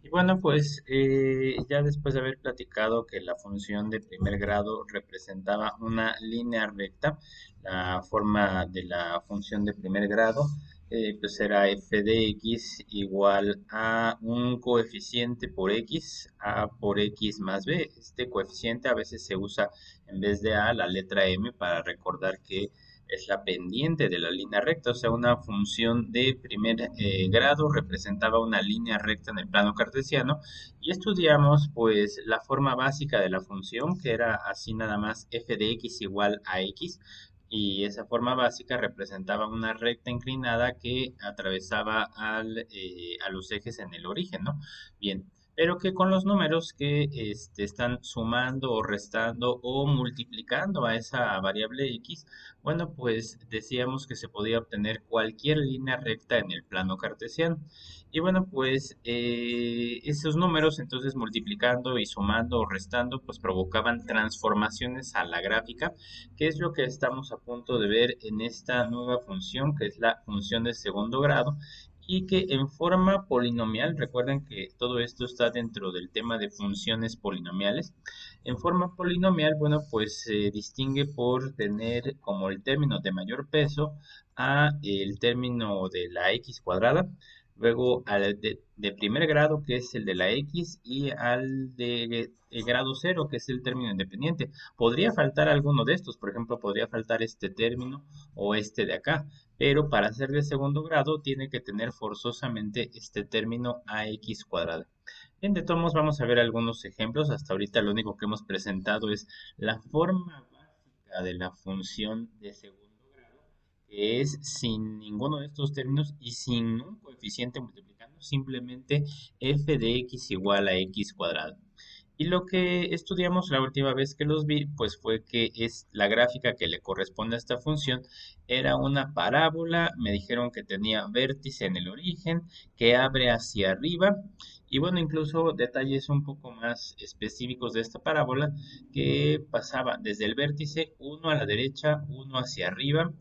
Y bueno, pues ya después de haber platicado que la función de primer grado representaba una línea recta, la forma de la función de primer grado pues era f de x igual a un coeficiente por x, a por x más b. Este coeficiente a veces se usa en vez de a la letra m para recordar que es la pendiente de la línea recta, o sea, una función de primer grado representaba una línea recta en el plano cartesiano y estudiamos pues la forma básica de la función que era así nada más f de x igual a x y esa forma básica representaba una recta inclinada que atravesaba a los ejes en el origen, ¿no? Bien, pero que con los números que están sumando o restando o multiplicando a esa variable x, bueno, pues decíamos que se podía obtener cualquier línea recta en el plano cartesiano. Y bueno, pues esos números entonces multiplicando y sumando o restando, pues provocaban transformaciones a la gráfica, que es lo que estamos a punto de ver en esta nueva función, que es la función de segundo grado, y que en forma polinomial, recuerden que todo esto está dentro del tema de funciones polinomiales, en forma polinomial, bueno, pues se distingue por tener como el término de mayor peso a el término de la x cuadrada, luego al de primer grado, que es el de la x, y al de grado cero, que es el término independiente. Podría faltar alguno de estos, por ejemplo, podría faltar este término o este de acá, pero para ser de segundo grado tiene que tener forzosamente este término ax cuadrada. Bien, de todos modos vamos a ver algunos ejemplos. Hasta ahorita lo único que hemos presentado es la forma básica de la función de segundo grado, que es sin ninguno de estos términos y sin un coeficiente multiplicando, simplemente f de x igual a x cuadrado. Y lo que estudiamos la última vez que los vi, pues fue que es la gráfica que le corresponde a esta función, era una parábola, me dijeron que tenía vértice en el origen, que abre hacia arriba, y bueno, incluso detalles un poco más específicos de esta parábola, que pasaba desde el vértice 1 a la derecha, 1 hacia arriba,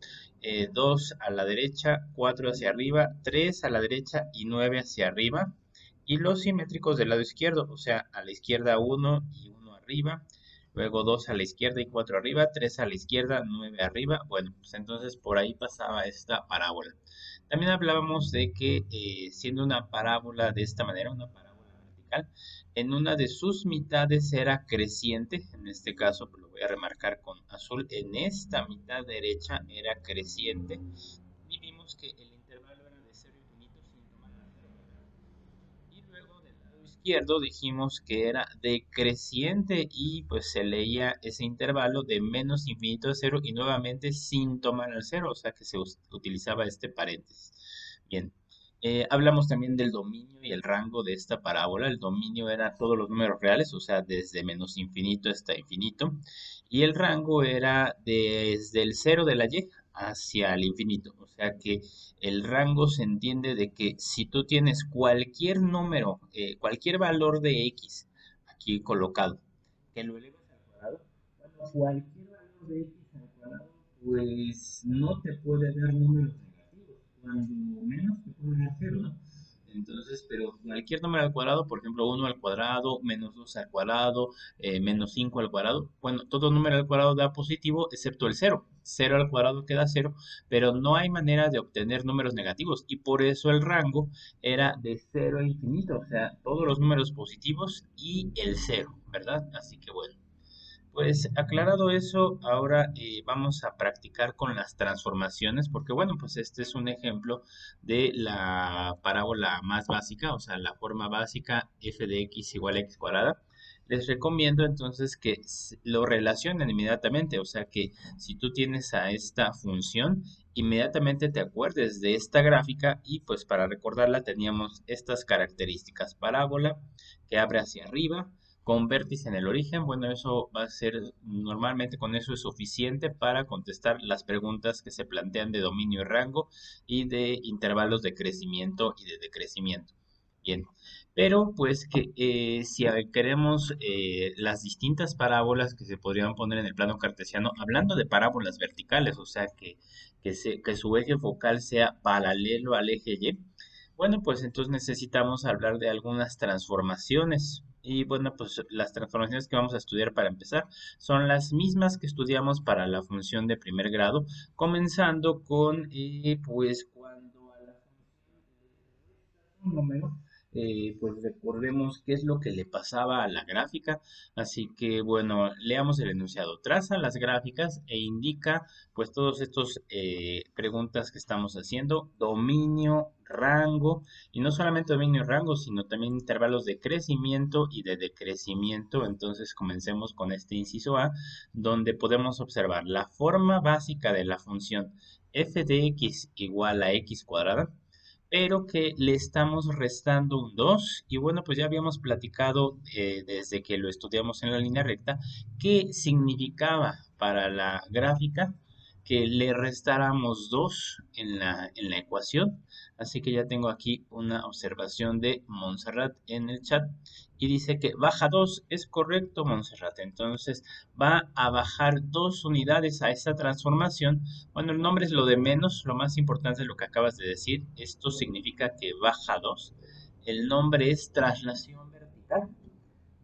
2 a la derecha, 4 hacia arriba, 3 a la derecha y 9 hacia arriba, y los simétricos del lado izquierdo, o sea, a la izquierda uno y uno arriba, luego 2 a la izquierda y 4 arriba, 3 a la izquierda, 9 arriba. Bueno, pues entonces por ahí pasaba esta parábola. También hablábamos de que siendo una parábola de esta manera, una parábola vertical, en una de sus mitades era creciente, en este caso pues, lo voy a remarcar con azul, en esta mitad derecha era creciente, y vimos que el intervalo era de cero infinito sin tomar a cero, ¿verdad? Y luego del lado izquierdo dijimos que era decreciente y pues se leía ese intervalo de menos infinito a cero y nuevamente sin tomar al cero, o sea que se utilizaba este paréntesis. Bien, hablamos también del dominio y el rango de esta parábola. El dominio era todos los números reales, o sea, desde menos infinito hasta infinito. Y el rango era desde el cero de la y hacia el infinito. O sea que el rango se entiende de que si tú tienes cualquier número, cualquier valor de x aquí colocado, que lo elevas al cuadrado, bueno, cualquier valor de x al cuadrado, pues no te puede dar números negativos, cuando menos te puede dar cero, ¿no? Entonces, pero cualquier número al cuadrado, por ejemplo, uno al cuadrado, menos 2 al cuadrado, menos 5 al cuadrado, bueno, todo número al cuadrado da positivo excepto el cero. Cero al cuadrado queda cero, pero no hay manera de obtener números negativos y por eso el rango era de cero a infinito, o sea, todos los números positivos y el cero, ¿verdad? Así que bueno. Pues aclarado eso, ahora vamos a practicar con las transformaciones, porque bueno, pues este es un ejemplo de la parábola más básica, o sea, la forma básica f de x igual a x cuadrada. Les recomiendo entonces que lo relacionen inmediatamente, o sea que si tú tienes a esta función, inmediatamente te acuerdes de esta gráfica y pues para recordarla teníamos estas características. Parábola que abre hacia arriba, con vértice en el origen. Bueno, eso va a ser, normalmente con eso es suficiente para contestar las preguntas que se plantean de dominio y rango y de intervalos de crecimiento y de decrecimiento. Bien, pero pues que si queremos las distintas parábolas que se podrían poner en el plano cartesiano, hablando de parábolas verticales, o sea que su eje focal sea paralelo al eje Y, Bueno, pues entonces necesitamos hablar de algunas transformaciones. Y bueno, pues las transformaciones que vamos a estudiar para empezar son las mismas que estudiamos para la función de primer grado, comenzando con, pues cuando a la función un número, pues recordemos qué es lo que le pasaba a la gráfica. Así que bueno, leamos el enunciado. Traza las gráficas e indica pues todos estos preguntas que estamos haciendo. Dominio, rango, y no solamente dominio y rango, sino también intervalos de crecimiento y de decrecimiento. Entonces comencemos con este inciso A, donde podemos observar la forma básica de la función f de x igual a x cuadrada, pero que le estamos restando un 2. Y bueno, pues ya habíamos platicado desde que lo estudiamos en la línea recta, qué significaba para la gráfica que le restáramos 2 en la ecuación. Así que ya tengo aquí una observación de Montserrat en el chat y dice que baja 2. Es correcto, Montserrat. Entonces va a bajar 2 unidades a esta transformación. Bueno, el nombre es lo de menos, lo más importante es lo que acabas de decir. Esto significa que baja 2. El nombre es traslación vertical.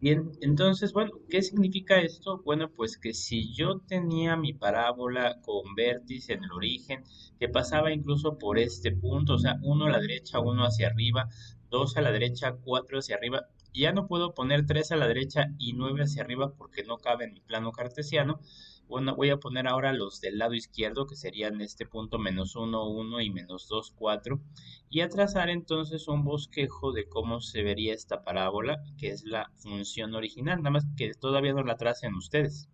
Bien, entonces, bueno, ¿qué significa esto? Bueno, pues que si yo tenía mi parábola con vértice en el origen, que pasaba incluso por este punto, o sea, uno a la derecha, uno hacia arriba, dos a la derecha, cuatro hacia arriba, ya no puedo poner tres a la derecha y nueve hacia arriba porque no cabe en mi plano cartesiano. Bueno, voy a poner ahora los del lado izquierdo, que serían este punto menos uno, uno y menos 2 4, y a trazar entonces un bosquejo de cómo se vería esta parábola, que es la función original, nada más que todavía no la tracen ustedes,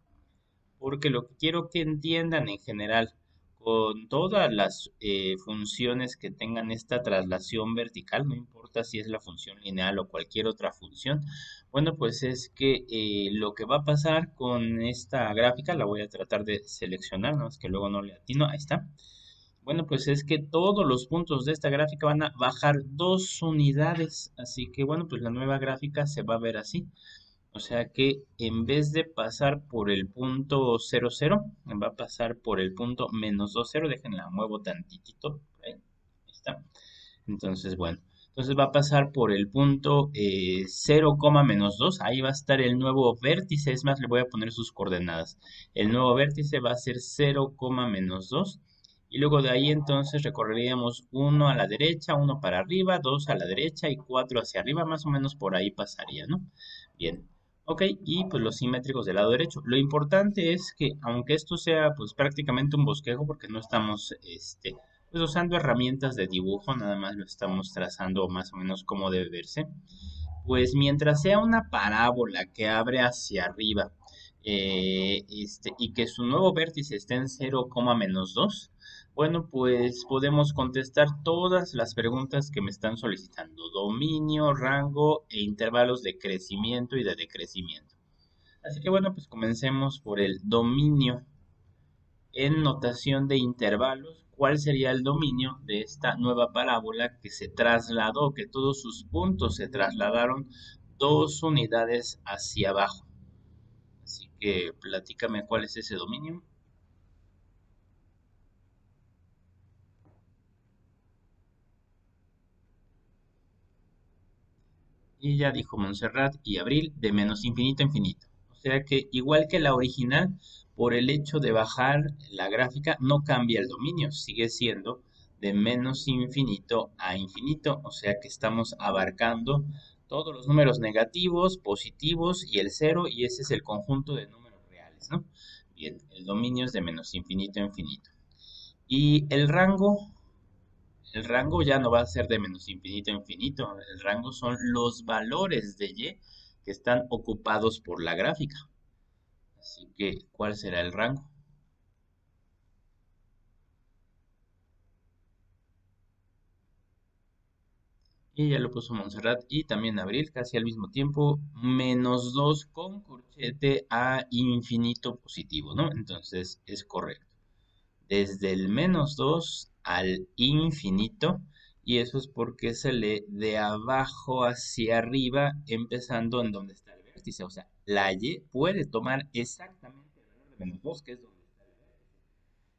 porque lo que quiero que entiendan en general, con todas las funciones que tengan esta traslación vertical, no importa si es la función lineal o cualquier otra función, bueno, pues es que lo que va a pasar con esta gráfica, la voy a tratar de seleccionar, nada más que luego no le atino, ahí está. Bueno, pues es que todos los puntos de esta gráfica van a bajar 2 unidades, así que bueno, pues la nueva gráfica se va a ver así. O sea que en vez de pasar por el punto 0, 0, va a pasar por el punto menos 2, 0. Déjenla, muevo tantitito. Ahí está. Entonces, bueno. Entonces va a pasar por el punto 0, menos 2. Ahí va a estar el nuevo vértice. Es más, le voy a poner sus coordenadas. El nuevo vértice va a ser 0, menos 2. Y luego de ahí entonces recorreríamos uno a la derecha, uno para arriba, dos a la derecha y cuatro hacia arriba. Más o menos por ahí pasaría, ¿no? Bien. Ok, y pues los simétricos del lado derecho. Lo importante es que aunque esto sea pues prácticamente un bosquejo porque no estamos pues usando herramientas de dibujo, nada más lo estamos trazando más o menos como debe verse, pues mientras sea una parábola que abre hacia arriba y que su nuevo vértice esté en 0, menos 2, bueno, pues podemos contestar todas las preguntas que me están solicitando. Dominio, rango e intervalos de crecimiento y de decrecimiento. Así que bueno, pues comencemos por el dominio. En notación de intervalos, ¿cuál sería el dominio de esta nueva parábola que se trasladó, que todos sus puntos se trasladaron 2 unidades hacia abajo? Así que platícame cuál es ese dominio. Y ya dijo Montserrat y Abril de menos infinito a infinito. O sea que igual que la original, por el hecho de bajar la gráfica no cambia el dominio, sigue siendo de menos infinito a infinito. O sea que estamos abarcando todos los números negativos, positivos y el cero, y ese es el conjunto de números reales, ¿no? Bien, el dominio es de menos infinito a infinito. Y el rango ya no va a ser de menos infinito a infinito. El rango son los valores de y que están ocupados por la gráfica. Así que, ¿cuál será el rango? Y ya lo puso Montserrat y también Abril, casi al mismo tiempo, menos 2 con corchete a infinito positivo, ¿no? Entonces es correcto. Desde el menos 2 al infinito, y eso es porque se lee de abajo hacia arriba, empezando en donde está el vértice. O sea, la y puede tomar exactamente el valor de menos 2, que es donde está el vértice.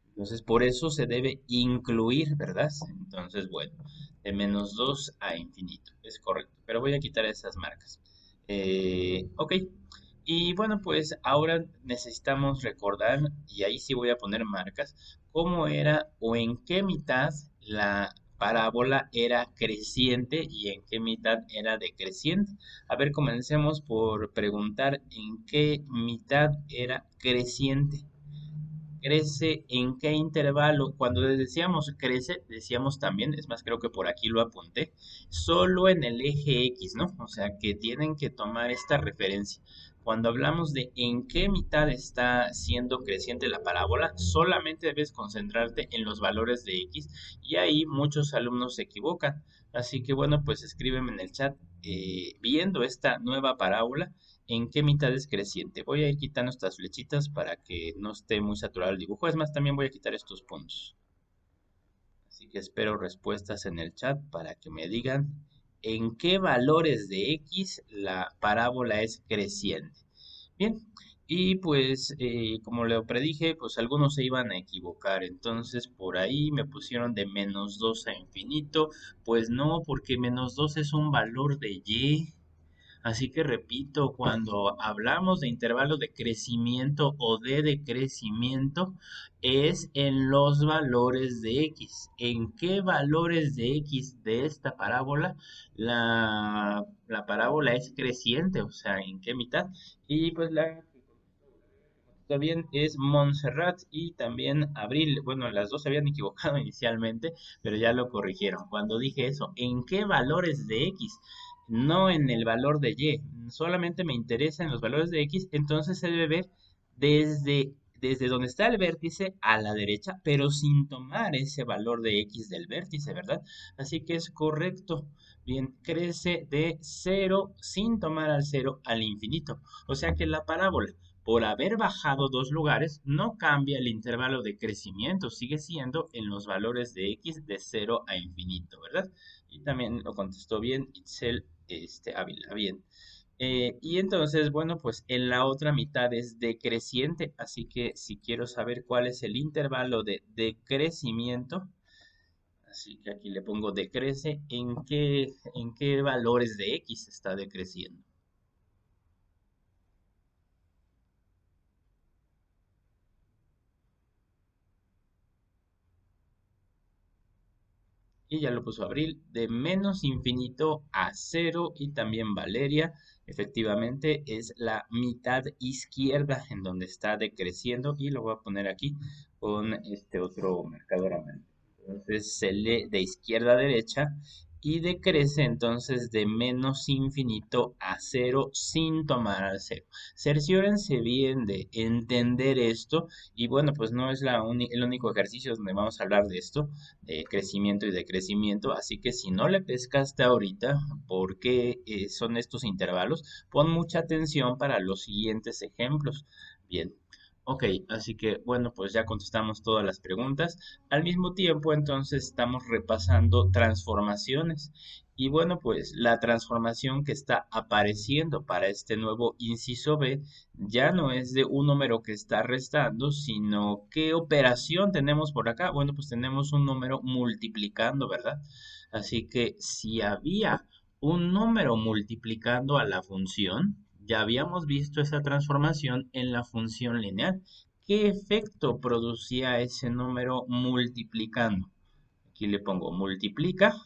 Entonces, por eso se debe incluir, ¿verdad? Entonces, bueno. de menos 2 a infinito. Es correcto, pero voy a quitar esas marcas. Ok, y bueno, pues ahora necesitamos recordar, y ahí sí voy a poner marcas, cómo era o en qué mitad la parábola era creciente y en qué mitad era decreciente. A ver, comencemos por preguntar en qué mitad era creciente. ¿Crece en qué intervalo? Cuando decíamos crece, decíamos también, es más, creo que por aquí lo apunté, solo en el eje X, ¿no? O sea, que tienen que tomar esta referencia. Cuando hablamos de en qué mitad está siendo creciente la parábola, solamente debes concentrarte en los valores de X y ahí muchos alumnos se equivocan. Así que bueno, pues escríbeme en el chat viendo esta nueva parábola en qué mitad es creciente. Voy a ir quitando estas flechitas para que no esté muy saturado el dibujo. Es más, también voy a quitar estos puntos. Así que espero respuestas en el chat para que me digan en qué valores de X la parábola es creciente. Bien, y pues como le predije, pues algunos se iban a equivocar. Entonces por ahí me pusieron de menos 2 a infinito. Pues no, porque menos 2 es un valor de Y. Así que repito, cuando hablamos de intervalos de crecimiento o de decrecimiento, es en los valores de x. ¿En qué valores de x de esta parábola la parábola es creciente? O sea, ¿en qué mitad? Y pues la también es Montserrat y también Abril. Bueno, las dos se habían equivocado inicialmente, pero ya lo corrigieron. Cuando dije eso, ¿en qué valores de X? No en el valor de Y. Solamente me interesa en los valores de X. Entonces se debe ver desde donde está el vértice a la derecha, pero sin tomar ese valor de X del vértice, ¿verdad? Así que es correcto. Bien, crece de cero sin tomar al cero al infinito. O sea que la parábola por haber bajado dos lugares, no cambia el intervalo de crecimiento, sigue siendo en los valores de x de cero a infinito, ¿verdad? Y también lo contestó bien Itzel Ávila, bien. Y entonces, bueno, pues en la otra mitad es decreciente, así que si quiero saber cuál es el intervalo de decrecimiento, así que aquí le pongo decrece, ¿en qué valores de x está decreciendo? Y ya lo puso Abril, de menos infinito a cero y también Valeria, efectivamente es la mitad izquierda en donde está decreciendo y lo voy a poner aquí con este otro marcador amarillo. Entonces se lee de izquierda a derecha y decrece entonces de menos infinito a cero sin tomar al cero. Cerciórense bien de entender esto y bueno, pues no es el único ejercicio donde vamos a hablar de esto de crecimiento y decrecimiento. Así que si no le pescaste ahorita por qué son estos intervalos, pon mucha atención para los siguientes ejemplos. Bien. Ok, así que bueno, pues ya contestamos todas las preguntas. Al mismo tiempo, entonces estamos repasando transformaciones. Y bueno, pues la transformación que está apareciendo para este nuevo inciso B ya no es de un número que está restando, sino qué operación tenemos por acá. Bueno, pues tenemos un número multiplicando, ¿verdad? Así que si había un número multiplicando a la función, ya habíamos visto esa transformación en la función lineal. ¿Qué efecto producía ese número multiplicando? Aquí le pongo multiplica,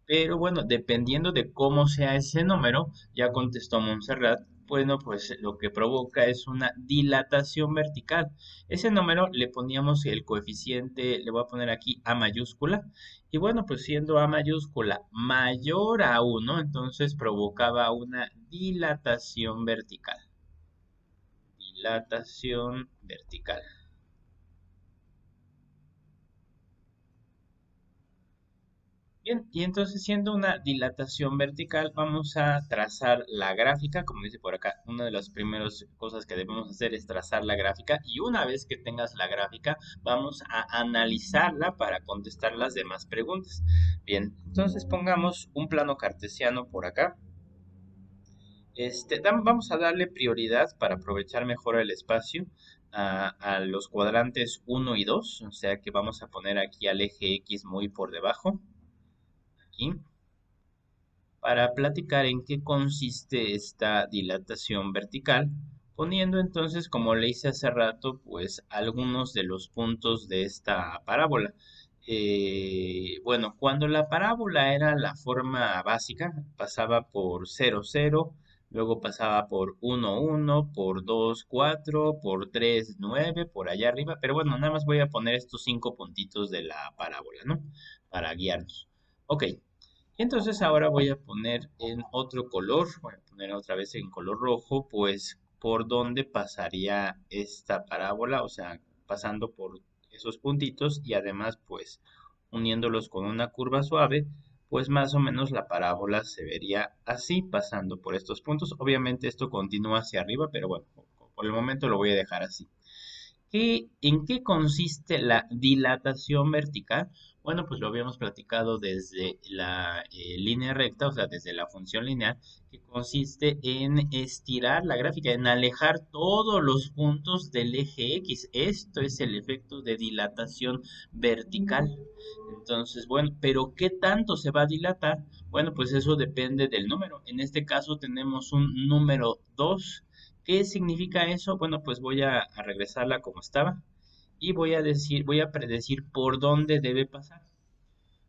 pero bueno, dependiendo de cómo sea ese número, ya contestó Montserrat, bueno, pues lo que provoca es una dilatación vertical. Ese número le poníamos el coeficiente, le voy a poner aquí A mayúscula, y bueno, pues siendo A mayúscula mayor a uno, entonces provocaba una dilatación vertical. Dilatación vertical. Bien, y entonces siendo una dilatación vertical, vamos a trazar la gráfica, como dice por acá, una de las primeras cosas que debemos hacer es trazar la gráfica y una vez que tengas la gráfica, vamos a analizarla para contestar las demás preguntas. Bien, entonces pongamos un plano cartesiano por acá. Vamos a darle prioridad para aprovechar mejor el espacio. a los cuadrantes uno y 2, o sea que vamos a poner aquí al eje X muy por debajo, aquí, para platicar en qué consiste esta dilatación vertical, poniendo entonces, como le hice hace rato, pues algunos de los puntos de esta parábola. Bueno, cuando la parábola era la forma básica, pasaba por 0, 0, luego pasaba por 1, 1, por 2, 4, por 3, 9, por allá arriba, pero bueno, nada más voy a poner estos 5 puntitos de la parábola, ¿no? Para guiarnos. Ok, entonces ahora voy a poner en otro color, voy a poner otra vez en color rojo, pues por dónde pasaría esta parábola, o sea, pasando por esos puntitos y además pues uniéndolos con una curva suave, pues más o menos la parábola se vería así pasando por estos puntos. Obviamente esto continúa hacia arriba, pero bueno, por el momento lo voy a dejar así. ¿En qué consiste la dilatación vertical? Bueno, pues lo habíamos platicado desde la línea recta, o sea, desde la función lineal, que consiste en estirar la gráfica, en alejar todos los puntos del eje X. Esto es el efecto de dilatación vertical. Entonces, bueno, pero ¿qué tanto se va a dilatar? Bueno, pues eso depende del número. En este caso tenemos un número 2. ¿Qué significa eso? Bueno, pues voy a regresarla como estaba y voy a predecir por dónde debe pasar.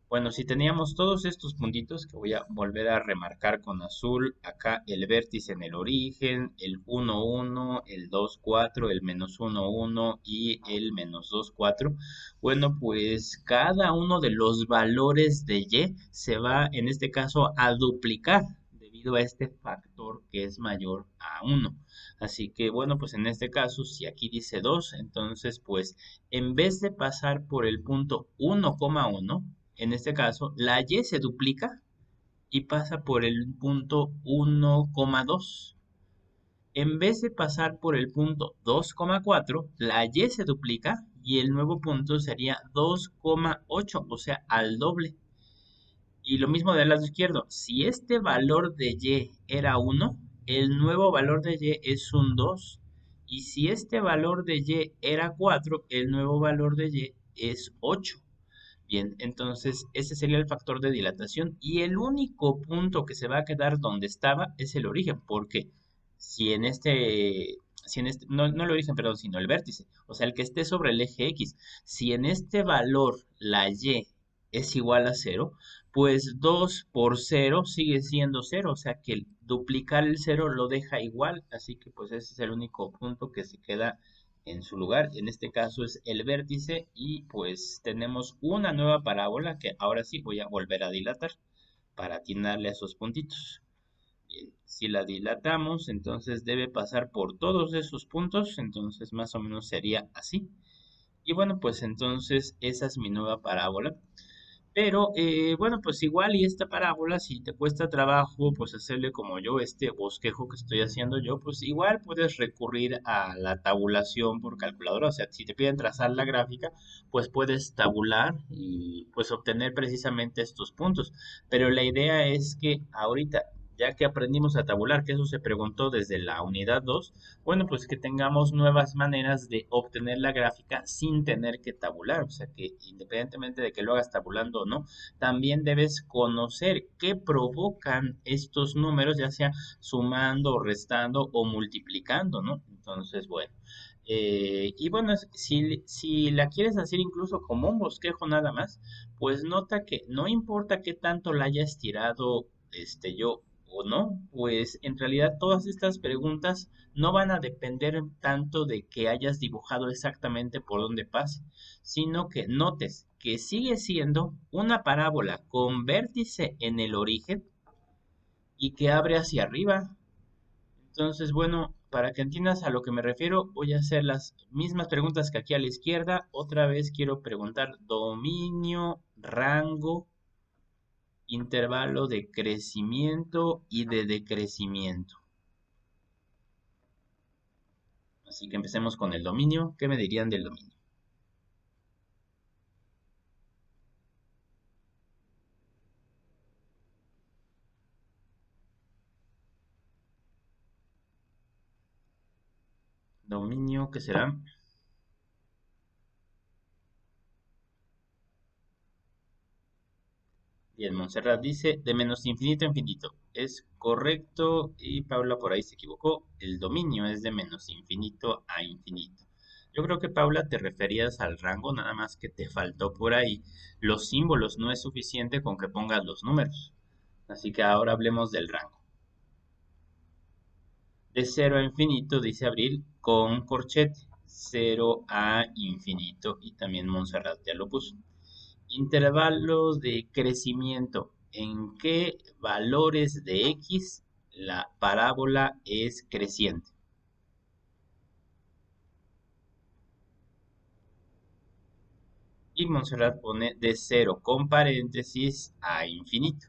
Bueno, si teníamos todos estos puntitos que voy a volver a remarcar con azul, acá el vértice en el origen, el 1, 1, el 2, 4, el menos 1, 1 y el menos 2, 4. Bueno, pues cada uno de los valores de y se va, en este caso, a duplicar debido a este factor que es mayor a 1. Así que, bueno, pues en este caso, si aquí dice 2, entonces, pues, en vez de pasar por el punto 1,1, en este caso, la y se duplica y pasa por el punto 1,2. En vez de pasar por el punto 2,4, la y se duplica y el nuevo punto sería 2,8, o sea, al doble. Y lo mismo del lado izquierdo, si este valor de y era 1, el nuevo valor de y es un 2. Y si este valor de y era 4, el nuevo valor de y es 8. Bien, entonces ese sería el factor de dilatación y el único punto que se va a quedar donde estaba es el origen, porque si en este, no el origen, perdón, sino el vértice, o sea, el que esté sobre el eje X, si en este valor la Y es igual a cero, pues 2 por cero sigue siendo cero, o sea que el duplicar el cero lo deja igual, así que pues ese es el único punto que se queda en su lugar. En este caso es el vértice y pues tenemos una nueva parábola que ahora sí voy a volver a dilatar para atinarle a esos puntitos. Bien, si la dilatamos, entonces debe pasar por todos esos puntos, entonces más o menos sería así. Y bueno, pues entonces esa es mi nueva parábola. Pero bueno, pues igual y esta parábola, si te cuesta trabajo, pues hacerle como yo, este bosquejo que estoy haciendo yo, pues igual puedes recurrir a la tabulación por calculadora. O sea, si te piden trazar la gráfica, pues puedes tabular y pues obtener precisamente estos puntos. Pero la idea es que ahorita, ya que aprendimos a tabular, que eso se preguntó desde la unidad 2, bueno, pues que tengamos nuevas maneras de obtener la gráfica sin tener que tabular. O sea que independientemente de que lo hagas tabulando o no, también debes conocer qué provocan estos números, ya sea sumando, restando o multiplicando, ¿no? Entonces, bueno. Y bueno, si la quieres hacer incluso como un bosquejo nada más, pues nota que no importa qué tanto la haya estirado yo o no, pues en realidad todas estas preguntas no van a depender tanto de que hayas dibujado exactamente por dónde pase, sino que notes que sigue siendo una parábola con vértice en el origen y que abre hacia arriba. Entonces, bueno, para que entiendas a lo que me refiero, voy a hacer las mismas preguntas que aquí a la izquierda. Otra vez quiero preguntar dominio, rango, intervalo de crecimiento y de decrecimiento. Así que empecemos con el dominio. ¿Qué me dirían del dominio? Dominio, ¿qué será? Bien, Montserrat dice de menos infinito a infinito. Es correcto y Paula por ahí se equivocó. El dominio es de menos infinito a infinito. Yo creo que Paula te referías al rango, nada más que te faltó por ahí. Los símbolos no es suficiente con que pongas los números. Así que ahora hablemos del rango. De cero a infinito, dice Abril, con corchete. Cero a infinito. Y también Montserrat ya lo puso. Intervalos de crecimiento. ¿En qué valores de x la parábola es creciente? Y Montserrat pone de cero con paréntesis a infinito.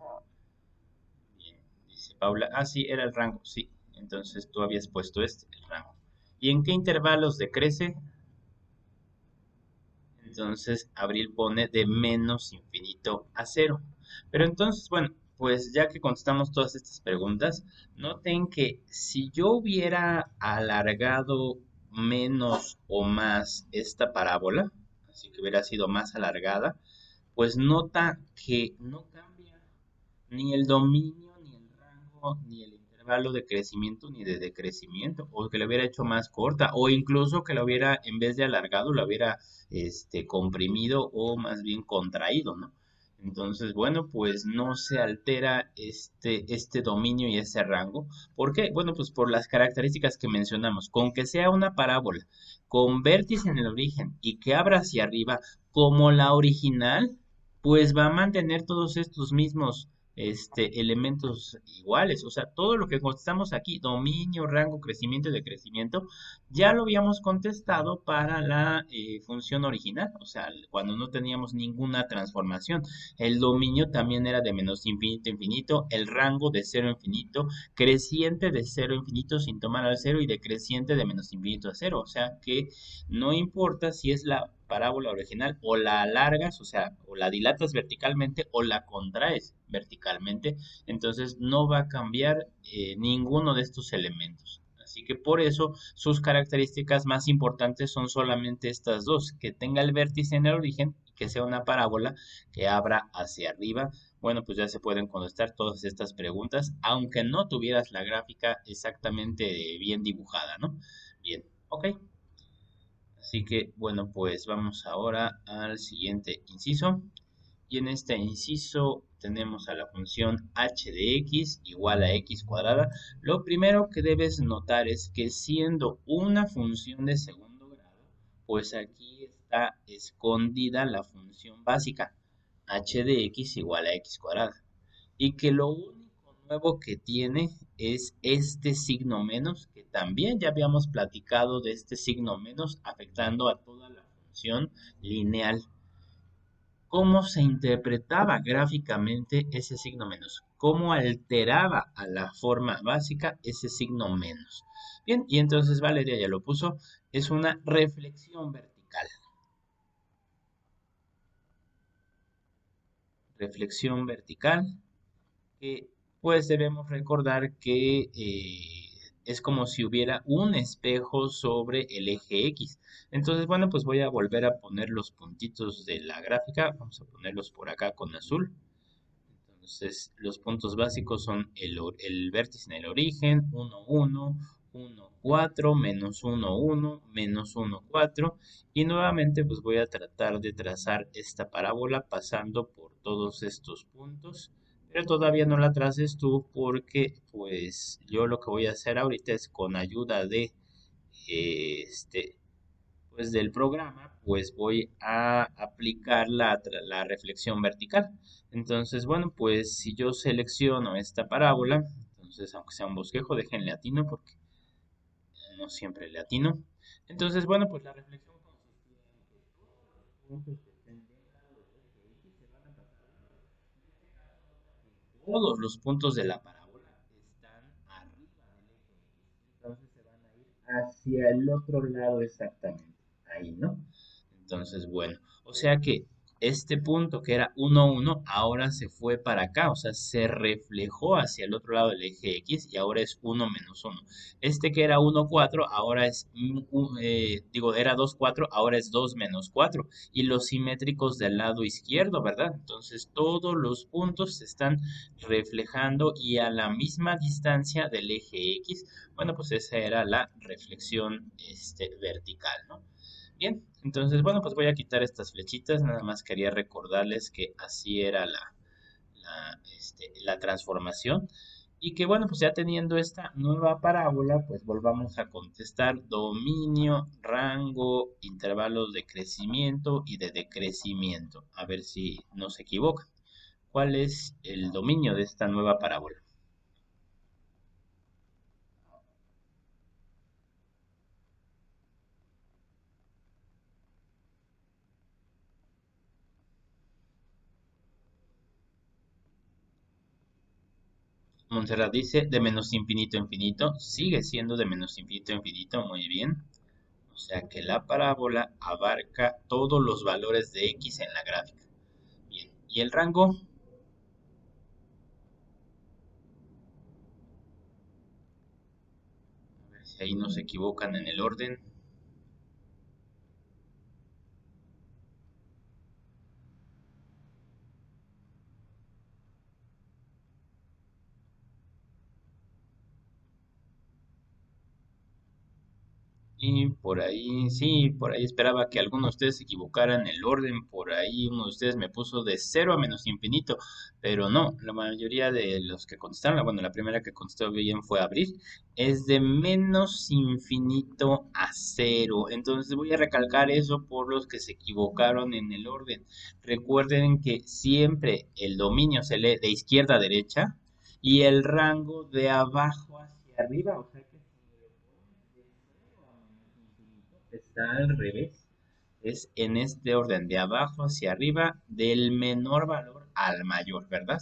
Bien, dice Paula, ah, sí, era el rango, sí. Entonces tú habías puesto este, el rango. ¿Y en qué intervalos decrece? Entonces, Abril pone de menos infinito a cero. Pero entonces, bueno, pues ya que contestamos todas estas preguntas, noten que si yo hubiera alargado menos o más esta parábola, así que hubiera sido más alargada, pues nota que no cambia ni el dominio, ni el rango, ni el intervalo de crecimiento, ni de decrecimiento, o que lo hubiera hecho más corta, o incluso que lo hubiera, en vez de alargado, lo hubiera comprimido o más bien contraído, ¿no? Entonces, bueno, pues no se altera este dominio y ese rango. ¿Por qué? Bueno, pues por las características que mencionamos. Con que sea una parábola con vértice en el origen y que abra hacia arriba como la original, pues va a mantener todos estos mismos elementos iguales. O sea, todo lo que contestamos aquí, dominio, rango, crecimiento y decrecimiento, ya lo habíamos contestado para la función original. O sea, cuando no teníamos ninguna transformación. El dominio también era de menos infinito a infinito, el rango de cero a infinito, creciente de cero a infinito sin tomar al cero y decreciente de menos infinito a cero. O sea que no importa si es la parábola original o la alargas, o sea, o la dilatas verticalmente o la contraes verticalmente, entonces no va a cambiar ninguno de estos elementos. Así que por eso sus características más importantes son solamente estas dos, que tenga el vértice en el origen y que sea una parábola que abra hacia arriba. Bueno, pues ya se pueden contestar todas estas preguntas, aunque no tuvieras la gráfica exactamente bien dibujada, ¿no? Bien, ok. Así que, bueno, pues vamos ahora al siguiente inciso. Y en este inciso tenemos a la función h de x igual a x cuadrada. Lo primero que debes notar es que siendo una función de segundo grado, pues aquí está escondida la función básica h de x igual a x cuadrada. Y que lo único nuevo que tiene es este signo menos, que también ya habíamos platicado de este signo menos afectando a toda la función lineal. ¿Cómo se interpretaba gráficamente ese signo menos? ¿Cómo alteraba a la forma básica ese signo menos? Bien, y entonces Valeria ya lo puso, es una reflexión vertical. Reflexión vertical que pues debemos recordar que es como si hubiera un espejo sobre el eje X. Entonces, bueno, pues voy a volver a poner los puntitos de la gráfica. Vamos a ponerlos por acá con azul. Entonces, los puntos básicos son el vértice en el origen, 1, 1, 1, 4, menos 1, 1, menos 1, 4. Y nuevamente, pues voy a tratar de trazar esta parábola pasando por todos estos puntos. Pero todavía no la traces tú porque, pues, yo lo que voy a hacer ahorita es con ayuda de este pues del programa, pues voy a aplicar la reflexión vertical. Entonces, bueno, pues si yo selecciono esta parábola, entonces aunque sea un bosquejo, déjenle atino porque no siempre le atino. Entonces, bueno, pues la reflexión consistía en que todos los puntos que estén dentro del eje X se van a pasar a un lado. En este caso, todos los puntos de la parábola están arriba del eje X. Entonces se van a ir hacia el otro lado exactamente. Ahí, ¿no? Entonces, bueno, o sea que este punto que era 1, 1, ahora se fue para acá, o sea, se reflejó hacia el otro lado del eje X y ahora es 1 menos 1. Este que era 1, 4, ahora es, era 2, 4, ahora es 2 menos 4. Y los simétricos del lado izquierdo, ¿verdad? Entonces todos los puntos se están reflejando y a la misma distancia del eje X. Bueno, pues esa era la reflexión vertical, ¿no? Bien, entonces, bueno, pues voy a quitar estas flechitas. Nada más quería recordarles que así era la transformación. Y que, bueno, pues ya teniendo esta nueva parábola, pues volvamos a contestar dominio, rango, intervalos de crecimiento y de decrecimiento. A ver si no se equivocan. ¿Cuál es el dominio de esta nueva parábola? Montserrat dice de menos infinito a infinito, sigue siendo de menos infinito a infinito, muy bien. O sea que la parábola abarca todos los valores de x en la gráfica. Bien, y el rango, a ver si ahí no se equivocan en el orden. Y por ahí, sí, por ahí esperaba que alguno de ustedes se equivocaran en el orden. Por ahí uno de ustedes me puso de cero a menos infinito, pero no, la mayoría de los que contestaron, bueno, la primera que contestó bien fue Abril, es de menos infinito a cero. Entonces voy a recalcar eso por los que se equivocaron en el orden. Recuerden que siempre el dominio se lee de izquierda a derecha y el rango de abajo hacia arriba, o sea que está al revés. Es en este orden, de abajo hacia arriba, del menor valor al mayor, ¿verdad?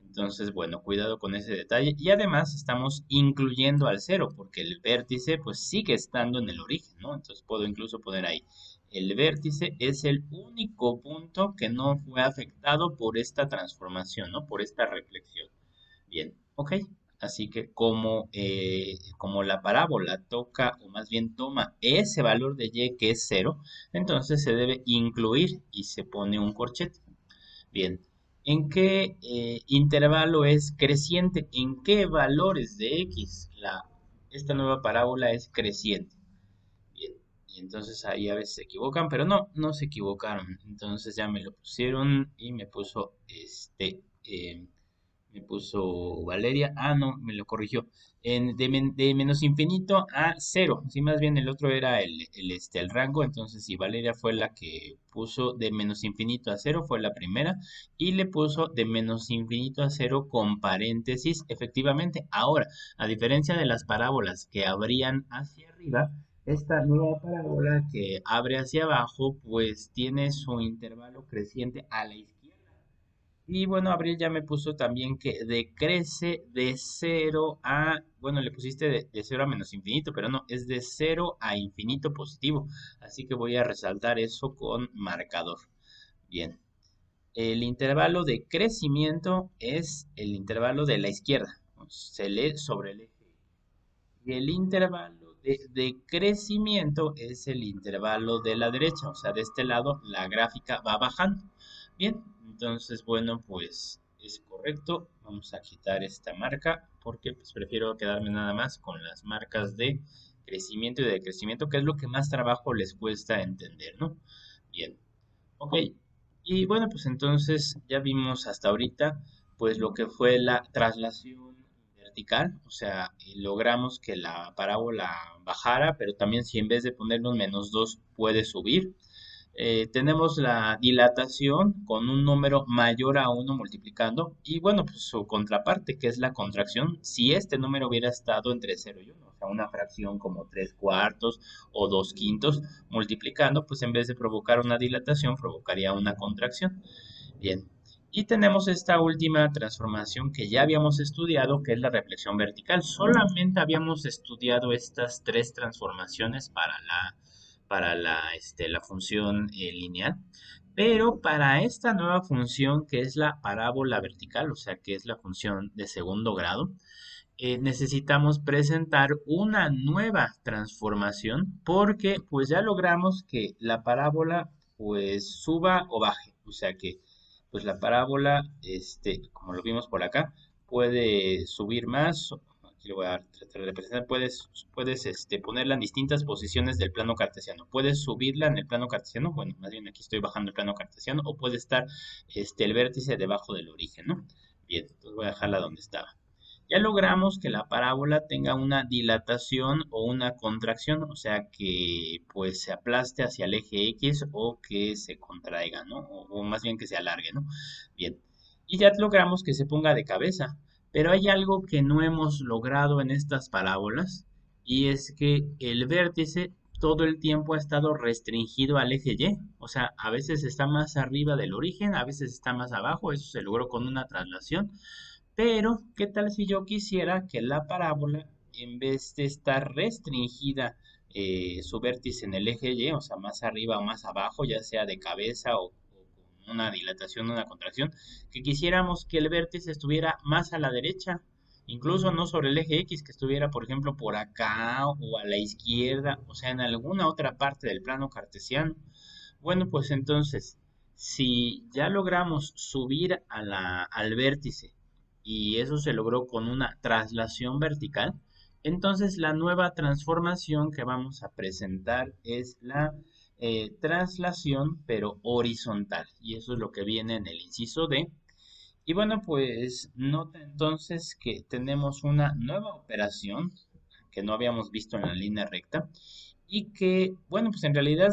Entonces, bueno, cuidado con ese detalle. Y además estamos incluyendo al cero, porque el vértice pues sigue estando en el origen, ¿no? Entonces puedo incluso poner ahí. El vértice es el único punto que no fue afectado por esta transformación, ¿no? Por esta reflexión. Bien, ok. Así que como la parábola toca, o más bien toma ese valor de y que es cero, entonces se debe incluir y se pone un corchete. Bien, ¿en qué intervalo es creciente? ¿En qué valores de x esta nueva parábola es creciente? Bien, y entonces ahí a veces se equivocan, pero no, no se equivocaron. Entonces ya me lo pusieron y me puso me puso Valeria. Ah, no, me lo corrigió. De menos infinito a cero. Sí, más bien el otro era el rango. Entonces, si Valeria fue la que puso de menos infinito a cero, fue la primera. Y le puso de menos infinito a cero con paréntesis, efectivamente. Ahora, a diferencia de las parábolas que abrían hacia arriba, esta nueva parábola que abre hacia abajo, pues tiene su intervalo creciente a la izquierda. Y bueno, Abril ya me puso también que decrece de cero a, bueno, le pusiste de cero a menos infinito, pero no, es de cero a infinito positivo. Así que voy a resaltar eso con marcador. Bien, el intervalo de crecimiento es el intervalo de la izquierda. Se lee sobre el eje. Y el intervalo de crecimiento es el intervalo de la derecha, o sea, de este lado la gráfica va bajando. Bien, entonces, bueno, pues es correcto. Vamos a quitar esta marca porque pues, prefiero quedarme nada más con las marcas de crecimiento y de decrecimiento, que es lo que más trabajo les cuesta entender, ¿no? Bien, ok. Y bueno, pues entonces ya vimos hasta ahorita pues lo que fue la traslación vertical, o sea, logramos que la parábola bajara, pero también si en vez de ponerle un menos 2 puede subir. Tenemos la dilatación con un número mayor a uno multiplicando y bueno, pues su contraparte que es la contracción, si este número hubiera estado entre cero y uno, o sea, una fracción como 3 cuartos o 2 quintos, multiplicando, pues en vez de provocar una dilatación, provocaría una contracción. Bien, y tenemos esta última transformación que ya habíamos estudiado, que es la reflexión vertical. Solamente habíamos estudiado estas tres transformaciones para la función lineal, Pero para esta nueva función que es la parábola vertical, o sea que es la función de segundo grado, necesitamos presentar una nueva transformación porque pues ya logramos que la parábola pues suba o baje. O sea que pues la parábola, como lo vimos por acá, puede subir más. Aquí lo voy a tratar de representar. Puedes ponerla en distintas posiciones del plano cartesiano. Puedes subirla en el plano cartesiano. Bueno, más bien aquí estoy bajando el plano cartesiano. O puede estar el vértice debajo del origen, ¿no? Bien, entonces voy a dejarla donde estaba. Ya logramos que la parábola tenga una dilatación o una contracción, o sea que pues se aplaste hacia el eje X o que se contraiga, ¿no? O más bien que se alargue, ¿no? Bien. Y ya logramos que se ponga de cabeza, pero hay algo que no hemos logrado en estas parábolas y es que el vértice todo el tiempo ha estado restringido al eje Y, o sea, a veces está más arriba del origen, a veces está más abajo, eso se logró con una traslación, pero, ¿qué tal si yo quisiera que la parábola, en vez de estar restringida su vértice en el eje Y, o sea, más arriba o más abajo, ya sea de cabeza o con una dilatación o una contracción, que quisiéramos que el vértice estuviera más a la derecha, incluso no sobre el eje X, que estuviera, por ejemplo, por acá o a la izquierda, o sea, en alguna otra parte del plano cartesiano? Bueno, pues entonces, si ya logramos subir al vértice y eso se logró con una traslación vertical, entonces la nueva transformación que vamos a presentar es la traslación pero horizontal, y eso es lo que viene en el inciso D. Y bueno, pues nota entonces que tenemos una nueva operación que no habíamos visto en la línea recta y que, bueno, pues en realidad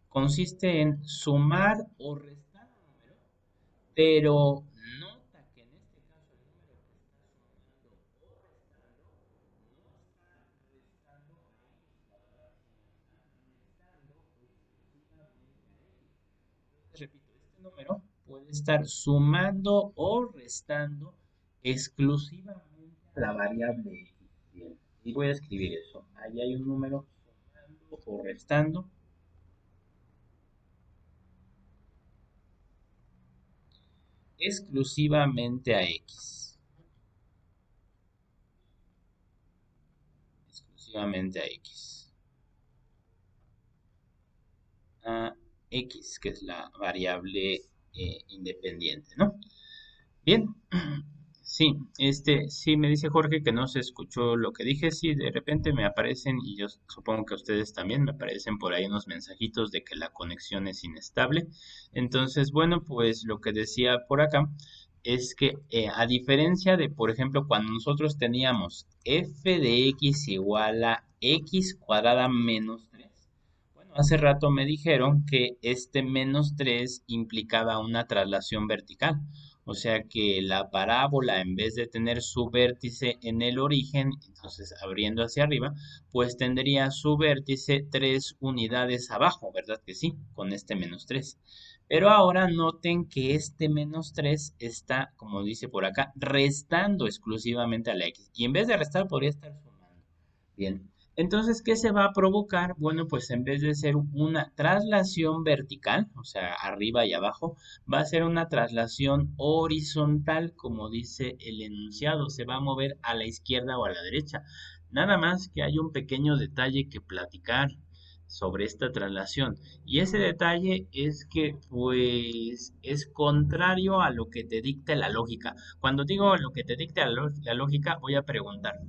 consiste en sumar o restar un número, pero nota que en este caso el número que está sumando o restando no está restando a x cuadrado, sino está restando exclusivamente a x. Entonces, repito, este número puede estar sumando o restando exclusivamente a la variable x. Bien, y voy a escribir eso. Ahí hay un número sumando o restando exclusivamente a x. Exclusivamente a x. A x, que es la variable independiente, ¿no? Bien, sí, sí me dice Jorge que no se escuchó lo que dije, sí, de repente me aparecen, y yo supongo que a ustedes también me aparecen por ahí unos mensajitos de que la conexión es inestable. Entonces, bueno, pues lo que decía por acá es que a diferencia de, por ejemplo, cuando nosotros teníamos f de x igual a x cuadrada menos 3, bueno, hace rato me dijeron que este menos 3 implicaba una traslación vertical. O sea que la parábola, en vez de tener su vértice en el origen, entonces abriendo hacia arriba, pues tendría su vértice 3 unidades abajo, ¿verdad que sí? Con este menos 3. Pero ahora noten que este menos 3 está, como dice por acá, restando exclusivamente a la x. Y en vez de restar, podría estar sumando. Bien. Entonces, ¿qué se va a provocar? Bueno, pues en vez de ser una traslación vertical, o sea, arriba y abajo, va a ser una traslación horizontal, como dice el enunciado, se va a mover a la izquierda o a la derecha. Nada más que hay un pequeño detalle que platicar sobre esta traslación, y ese detalle es que pues es contrario a lo que te dicta la lógica. Cuando digo lo que te dicta la lógica, voy a preguntar,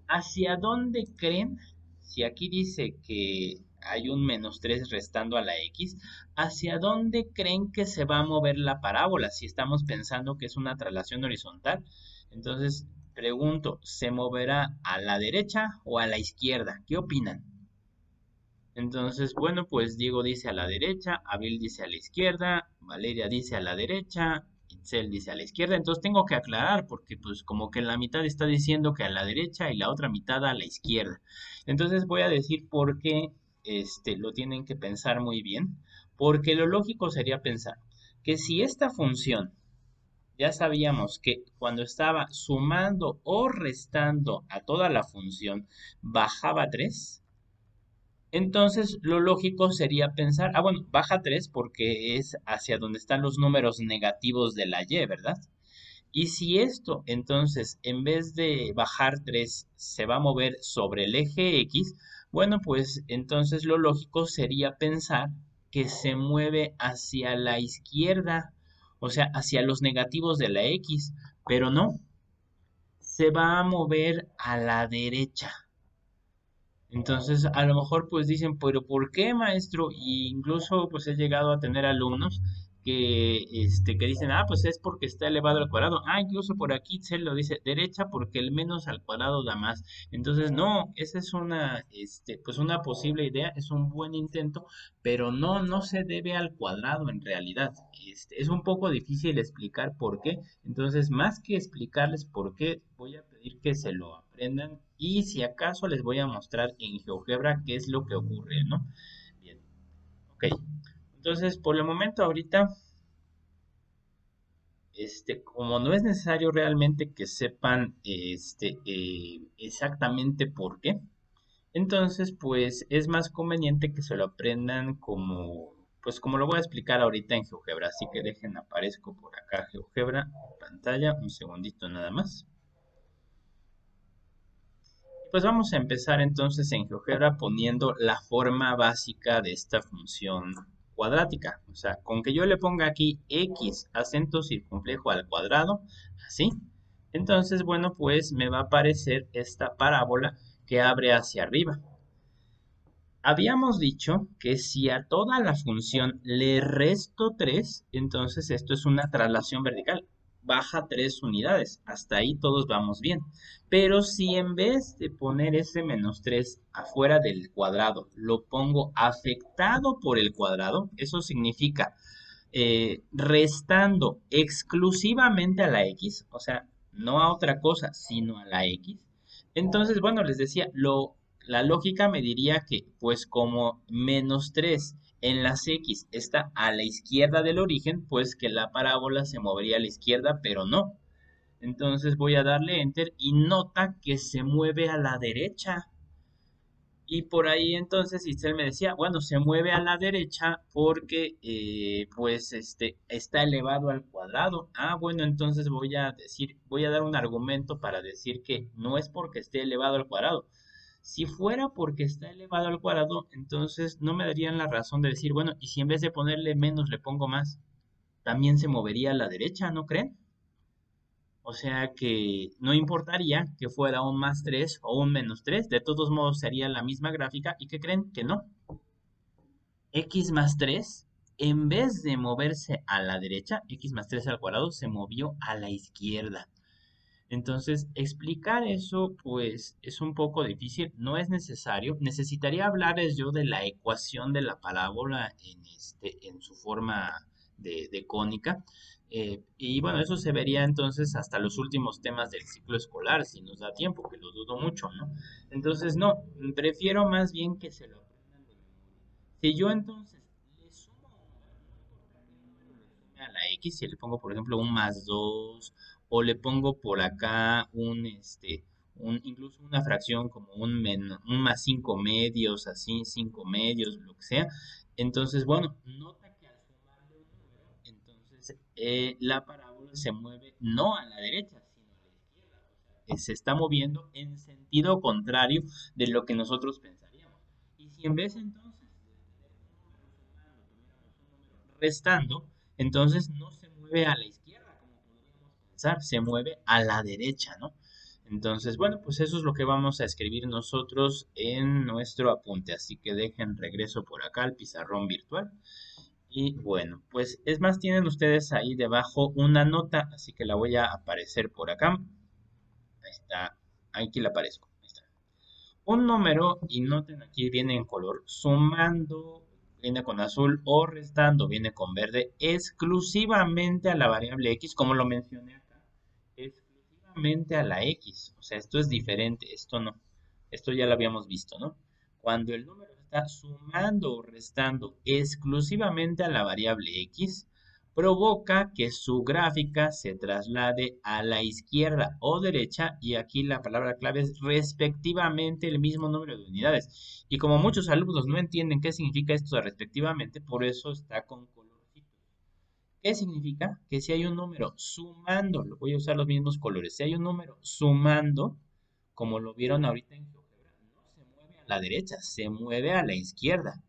¿hacia dónde creen? Si aquí dice que hay un menos 3 restando a la x, ¿hacia dónde creen que se va a mover la parábola? Si estamos pensando que es una traslación horizontal. Entonces, pregunto, ¿se moverá a la derecha o a la izquierda? ¿Qué opinan? Entonces, bueno, pues Diego dice a la derecha, Abel dice a la izquierda, Valeria dice a la derecha, Itzel dice a la izquierda. Entonces tengo que aclarar porque pues como que la mitad está diciendo que a la derecha y la otra mitad a la izquierda. Entonces voy a decir por qué lo tienen que pensar muy bien, porque lo lógico sería pensar que si esta función ya sabíamos que cuando estaba sumando o restando a toda la función bajaba 3. Entonces, lo lógico sería pensar, bueno, baja 3 porque es hacia donde están los números negativos de la y, ¿verdad? Y si esto, entonces, en vez de bajar 3 se va a mover sobre el eje X, bueno, pues entonces lo lógico sería pensar que se mueve hacia la izquierda, o sea, hacia los negativos de la X, pero no, se va a mover a la derecha. Entonces, a lo mejor pues dicen, pero ¿por qué, maestro? Y incluso pues he llegado a tener alumnos que dicen, pues es porque está elevado al cuadrado. Incluso por aquí se lo dice derecha porque el menos al cuadrado da más. Entonces, no, esa es pues una posible idea, es un buen intento, pero no, no se debe al cuadrado en realidad. Es un poco difícil explicar por qué. Entonces, más que explicarles por qué, voy a pedir que se lo aprendan y si acaso les voy a mostrar en GeoGebra qué es lo que ocurre, ¿no? Bien, ok. Entonces, por el momento ahorita, como no es necesario realmente que sepan, exactamente por qué, entonces, pues es más conveniente que se lo aprendan pues como lo voy a explicar ahorita en GeoGebra. Así que dejen, aparezco por acá GeoGebra, pantalla, un segundito nada más. Pues vamos a empezar entonces en GeoGebra poniendo la forma básica de esta función cuadrática. O sea, con que yo le ponga aquí x acento circunflejo al cuadrado, así. Entonces, bueno, pues me va a aparecer esta parábola que abre hacia arriba. Habíamos dicho que si a toda la función le resto 3, entonces esto es una traslación vertical. Baja 3 unidades. Hasta ahí todos vamos bien. Pero si en vez de poner ese menos 3 afuera del cuadrado, lo pongo afectado por el cuadrado, eso significa restando exclusivamente a la x, o sea, no a otra cosa, sino a la x. Entonces, bueno, les decía, la lógica me diría que, pues como menos 3 en las x está a la izquierda del origen, pues que la parábola se movería a la izquierda, pero no. Entonces voy a darle enter y nota que se mueve a la derecha. Y por ahí entonces Itzel me decía, bueno, se mueve a la derecha porque pues está elevado al cuadrado. Bueno, entonces voy a dar un argumento para decir que no es porque esté elevado al cuadrado. Si fuera porque está elevado al cuadrado, entonces no me darían la razón de decir, bueno, y si en vez de ponerle menos le pongo más, también se movería a la derecha, ¿no creen? O sea que no importaría que fuera un más 3 o un menos 3, de todos modos sería la misma gráfica. ¿Y qué creen? Que no. X más 3, en vez de moverse a la derecha, X más 3 al cuadrado se movió a la izquierda. Entonces, explicar eso, pues, es un poco difícil, no es necesario. Necesitaría hablarles yo de la ecuación de la parábola en su forma de cónica. Y bueno, eso se vería entonces hasta los últimos temas del ciclo escolar, si nos da tiempo, que lo dudo mucho, ¿no? Entonces, no, prefiero más bien que se lo aprendan de memoria. Si yo entonces le sumo un número, no importa qué número le sume a la X, si le pongo, por ejemplo, un más 2 o le pongo por acá incluso una fracción como un más 5 medios, así, 5 medios, lo que sea. Entonces, bueno, nota que al sumarle un número, entonces la parábola se mueve no a la derecha, sino a la izquierda. O sea, se está moviendo en sentido contrario de lo que nosotros pensaríamos. Y si en vez entonces restando, entonces no se mueve a la izquierda como podríamos pensar, se mueve a la derecha, ¿no? Entonces, bueno, pues eso es lo que vamos a escribir nosotros en nuestro apunte. Así que dejen regreso por acá al pizarrón virtual. Y bueno, pues es más, tienen ustedes ahí debajo una nota, así que la voy a aparecer por acá. Ahí está, aquí la aparezco. Ahí está. Un número, y noten aquí viene en color, sumando viene con azul o restando viene con verde, exclusivamente a la variable x, como lo mencioné acá, exclusivamente a la x. O sea, esto es diferente, esto no. Esto ya lo habíamos visto, ¿no? Cuando el número está sumando o restando exclusivamente a la variable x, provoca que su gráfica se traslade a la izquierda o derecha y aquí la palabra clave es respectivamente el mismo número de unidades. Y como muchos alumnos no entienden qué significa esto de respectivamente, por eso está con colorcitos. ¿Qué significa? Que si hay un número sumando, lo voy a usar los mismos colores, si hay un número sumando, como lo vieron ahorita en GeoGebra, no se mueve a la derecha, se mueve a la izquierda.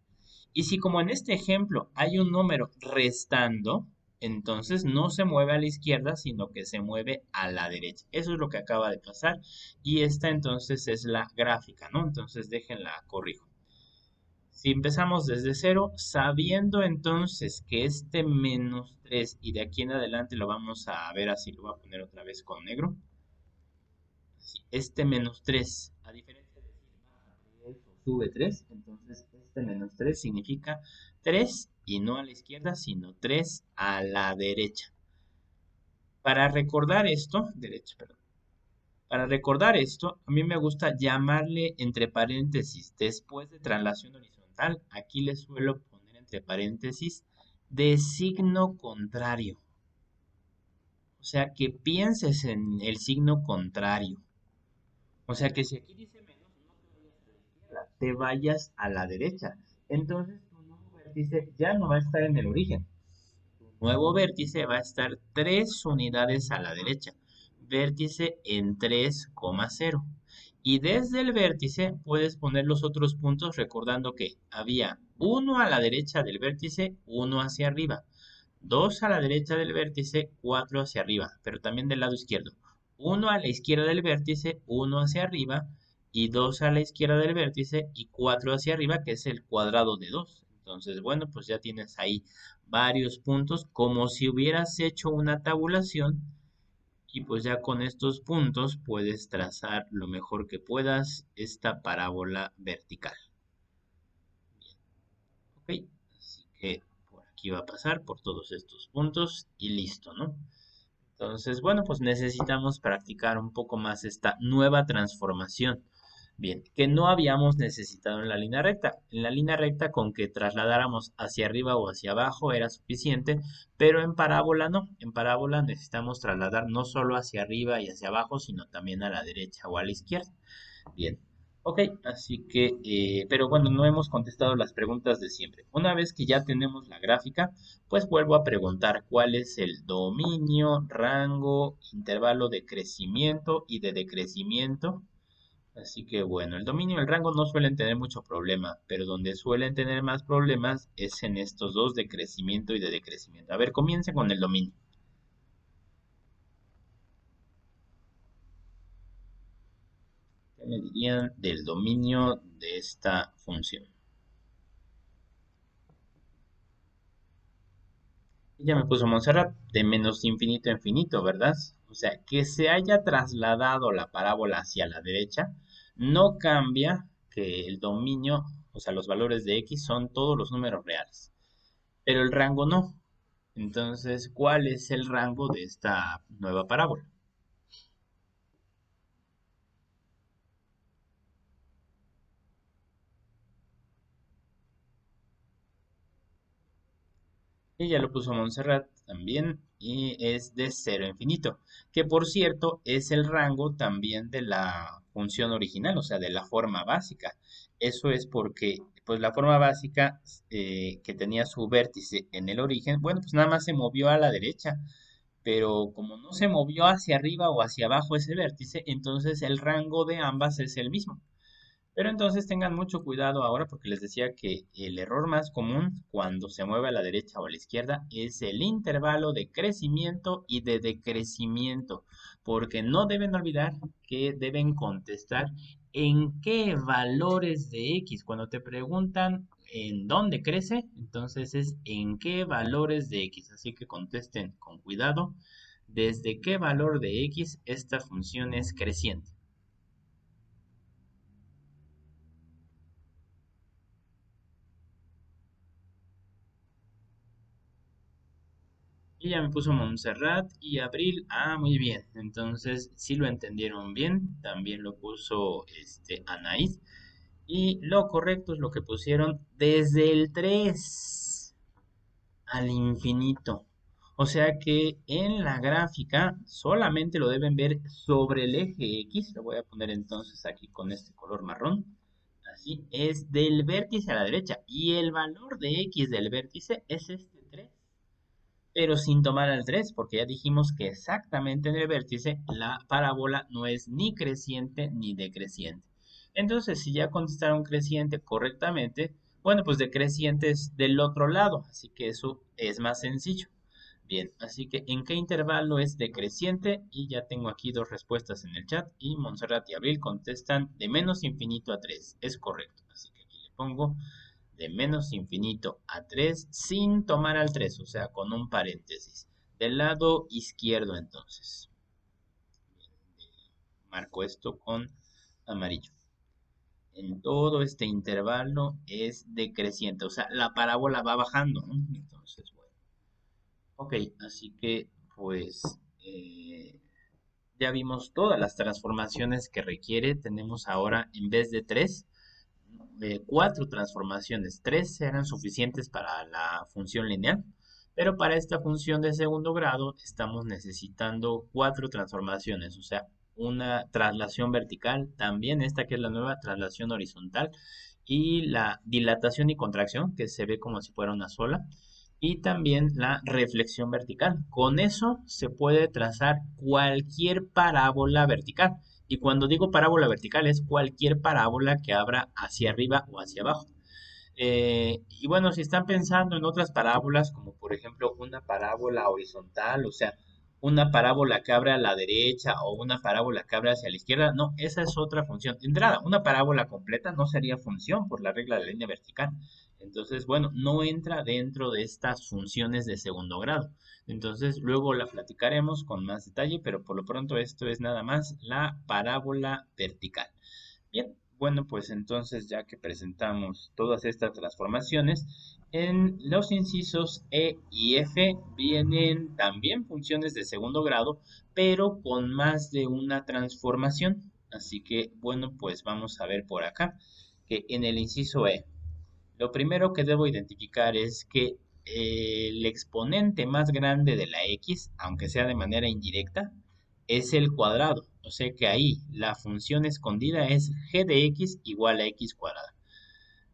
Y si como en este ejemplo hay un número restando, entonces no se mueve a la izquierda, sino que se mueve a la derecha. Eso es lo que acaba de pasar. Y esta entonces es la gráfica, ¿no? Entonces déjenla corrijo. Si empezamos desde cero, sabiendo entonces que este menos 3 y de aquí en adelante lo vamos a ver así, lo voy a poner otra vez con negro. Así, este menos 3 a diferencia de decir baja 3 o sube 3 entonces este menos 3 significa 3 y no a la izquierda, sino 3 a la derecha. Para recordar esto, derecha, perdón. Para recordar esto, a mí me gusta llamarle entre paréntesis, después de traslación horizontal, aquí le suelo poner entre paréntesis de signo contrario. O sea, que pienses en el signo contrario. O sea, que si aquí dice menos, no te vayas a la izquierda, te vayas a la derecha. Entonces tu nuevo vértice ya no va a estar en el origen. Nuevo vértice va a estar 3 unidades a la derecha. Vértice en 3,0. Y desde el vértice puedes poner los otros puntos recordando que había uno a la derecha del vértice, uno hacia arriba. 2 a la derecha del vértice, 4 hacia arriba, pero también del lado izquierdo. Uno a la izquierda del vértice, uno hacia arriba, y 2 a la izquierda del vértice y 4 hacia arriba, que es el cuadrado de 2. Entonces, bueno, pues ya tienes ahí varios puntos, como si hubieras hecho una tabulación, y pues ya con estos puntos puedes trazar lo mejor que puedas esta parábola vertical. Ok, así que por aquí va a pasar por todos estos puntos y listo, ¿no? Entonces, bueno, pues necesitamos practicar un poco más esta nueva transformación. Bien, que no habíamos necesitado en la línea recta. En la línea recta con que trasladáramos hacia arriba o hacia abajo era suficiente, pero en parábola no. En parábola necesitamos trasladar no solo hacia arriba y hacia abajo, sino también a la derecha o a la izquierda. Bien. Ok, así que, pero bueno, no hemos contestado las preguntas de siempre. Una vez que ya tenemos la gráfica, pues vuelvo a preguntar cuál es el dominio, rango, intervalo de crecimiento y de decrecimiento. Así que bueno, el dominio y el rango no suelen tener mucho problema, pero donde suelen tener más problemas es en estos dos de crecimiento y de decrecimiento. A ver, comience con el dominio. ¿Qué me dirían del dominio de esta función? Y ya me puso Montserrat, de menos infinito a infinito, ¿verdad? O sea, que se haya trasladado la parábola hacia la derecha no cambia que el dominio, o sea, los valores de x son todos los números reales, pero el rango no. Entonces, ¿cuál es el rango de esta nueva parábola? Y ya lo puso Montserrat también, y es de cero a infinito, que por cierto es el rango también de la función original, o sea, de la forma básica. Eso es porque, pues la forma básica que tenía su vértice en el origen, bueno, pues nada más se movió a la derecha, pero como no se movió hacia arriba o hacia abajo ese vértice, entonces el rango de ambas es el mismo. Pero entonces tengan mucho cuidado ahora porque les decía que el error más común cuando se mueve a la derecha o a la izquierda es el intervalo de crecimiento y de decrecimiento, porque no deben olvidar que deben contestar en qué valores de X. Cuando te preguntan en dónde crece, entonces es en qué valores de X. Así que contesten con cuidado desde qué valor de X esta función es creciente. Y ya me puso Montserrat y Abril. Ah, muy bien. Entonces, si lo entendieron bien. También lo puso Anaís. Y lo correcto es lo que pusieron desde el 3 al infinito. O sea que en la gráfica solamente lo deben ver sobre el eje X. Lo voy a poner entonces aquí con este color marrón. Así es del vértice a la derecha. Y el valor de X del vértice es este 3, pero sin tomar al 3, porque ya dijimos que exactamente en el vértice la parábola no es ni creciente ni decreciente. Entonces, si ya contestaron creciente correctamente, bueno, pues decreciente es del otro lado, así que eso es más sencillo. Bien, así que ¿en qué intervalo es decreciente? Y ya tengo aquí dos respuestas en el chat y Montserrat y Abril contestan de menos infinito a 3. Es correcto, así que aquí le pongo de menos infinito a 3 sin tomar al 3, o sea, con un paréntesis. Del lado izquierdo entonces. Marco esto con amarillo. En todo este intervalo es decreciente, o sea, la parábola va bajando, ¿no? Entonces, bueno. Ok, así que pues ya vimos todas las transformaciones que requiere. Tenemos ahora, en vez de 3, cuatro transformaciones. Tres serán suficientes para la función lineal, pero para esta función de segundo grado estamos necesitando cuatro transformaciones, o sea, una traslación vertical, también esta que es la nueva traslación horizontal, y la dilatación y contracción, que se ve como si fuera una sola, y también la reflexión vertical. Con eso se puede trazar cualquier parábola vertical. Y cuando digo parábola vertical es cualquier parábola que abra hacia arriba o hacia abajo. Y bueno, si están pensando en otras parábolas, como por ejemplo una parábola horizontal, o sea, una parábola que abre a la derecha o una parábola que abre hacia la izquierda, no, esa es otra función. De entrada, una parábola completa no sería función por la regla de la línea vertical. Entonces, bueno, no entra dentro de estas funciones de segundo grado. Entonces, luego la platicaremos con más detalle, pero por lo pronto esto es nada más la parábola vertical. Bien, bueno, pues entonces ya que presentamos todas estas transformaciones, en los incisos E y F vienen también funciones de segundo grado, pero con más de una transformación. Así que, bueno, pues vamos a ver por acá que en el inciso E, lo primero que debo identificar es que el exponente más grande de la x, aunque sea de manera indirecta, es el cuadrado. O sea que ahí la función escondida es g de x igual a x cuadrada.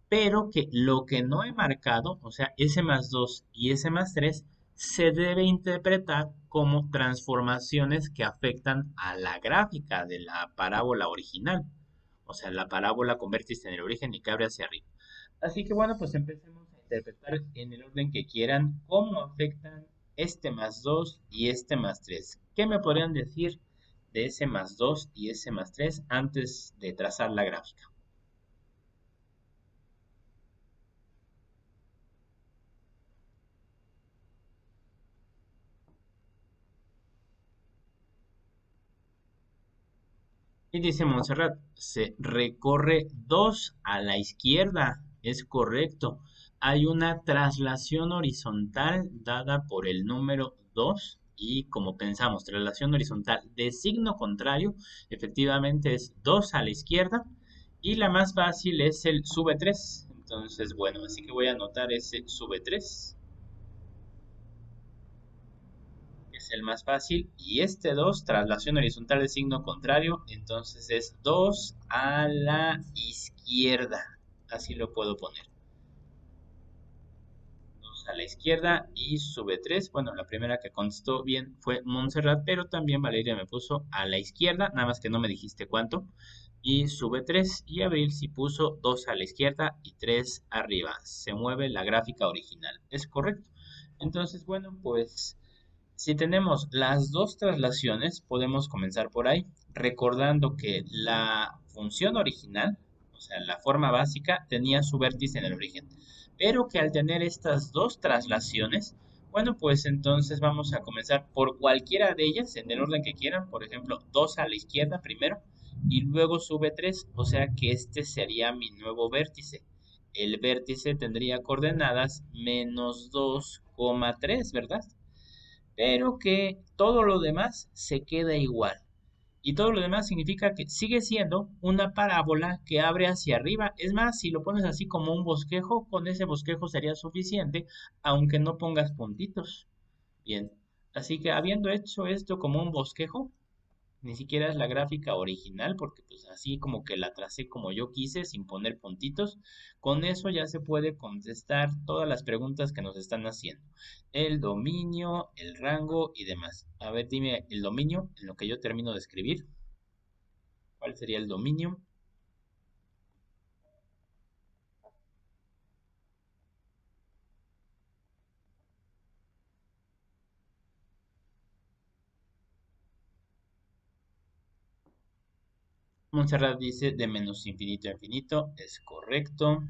Pero que lo que no he marcado, o sea, s más 2 y s más 3, se debe interpretar como transformaciones que afectan a la gráfica de la parábola original. O sea, la parábola con vértice en el origen y que abre hacia arriba. Así que bueno, pues empecemos a interpretar en el orden que quieran cómo afectan este más 2 y este más 3. ¿Qué me podrían decir de ese más 2 y ese más 3 antes de trazar la gráfica? Y dice Montserrat, se recorre 2 a la izquierda. Es correcto. Hay una traslación horizontal dada por el número 2 y como pensamos, traslación horizontal de signo contrario, efectivamente es 2 a la izquierda y la más fácil es el sube 3. Entonces, bueno, así que voy a anotar ese sube 3, es el más fácil, y este 2 traslación horizontal de signo contrario, entonces es 2 a la izquierda, así lo puedo poner, 2 a la izquierda y sube 3, bueno, la primera que contestó bien fue Montserrat, pero también Valeria me puso a la izquierda, nada más que no me dijiste cuánto, y sube 3, y Abril sí puso 2 a la izquierda y 3 arriba, se mueve la gráfica original, es correcto. Entonces, bueno, pues si tenemos las dos traslaciones, podemos comenzar por ahí, recordando que la función original, o sea, la forma básica, tenía su vértice en el origen, pero que al tener estas dos traslaciones, bueno, pues entonces vamos a comenzar por cualquiera de ellas, en el orden que quieran, por ejemplo, 2 a la izquierda primero, y luego sube 3, o sea que este sería mi nuevo vértice. El vértice tendría coordenadas menos 2,3, ¿verdad? Pero que todo lo demás se queda igual. Y todo lo demás significa que sigue siendo una parábola que abre hacia arriba. Es más, si lo pones así como un bosquejo, con ese bosquejo sería suficiente, aunque no pongas puntitos. Bien, así que habiendo hecho esto como un bosquejo, ni siquiera es la gráfica original, porque pues así como que la tracé como yo quise, sin poner puntitos. Con eso ya se puede contestar todas las preguntas que nos están haciendo. El dominio, el rango y demás. A ver, dime el dominio en lo que yo termino de escribir. ¿Cuál sería el dominio? Montserrat dice de menos infinito a infinito. Es correcto.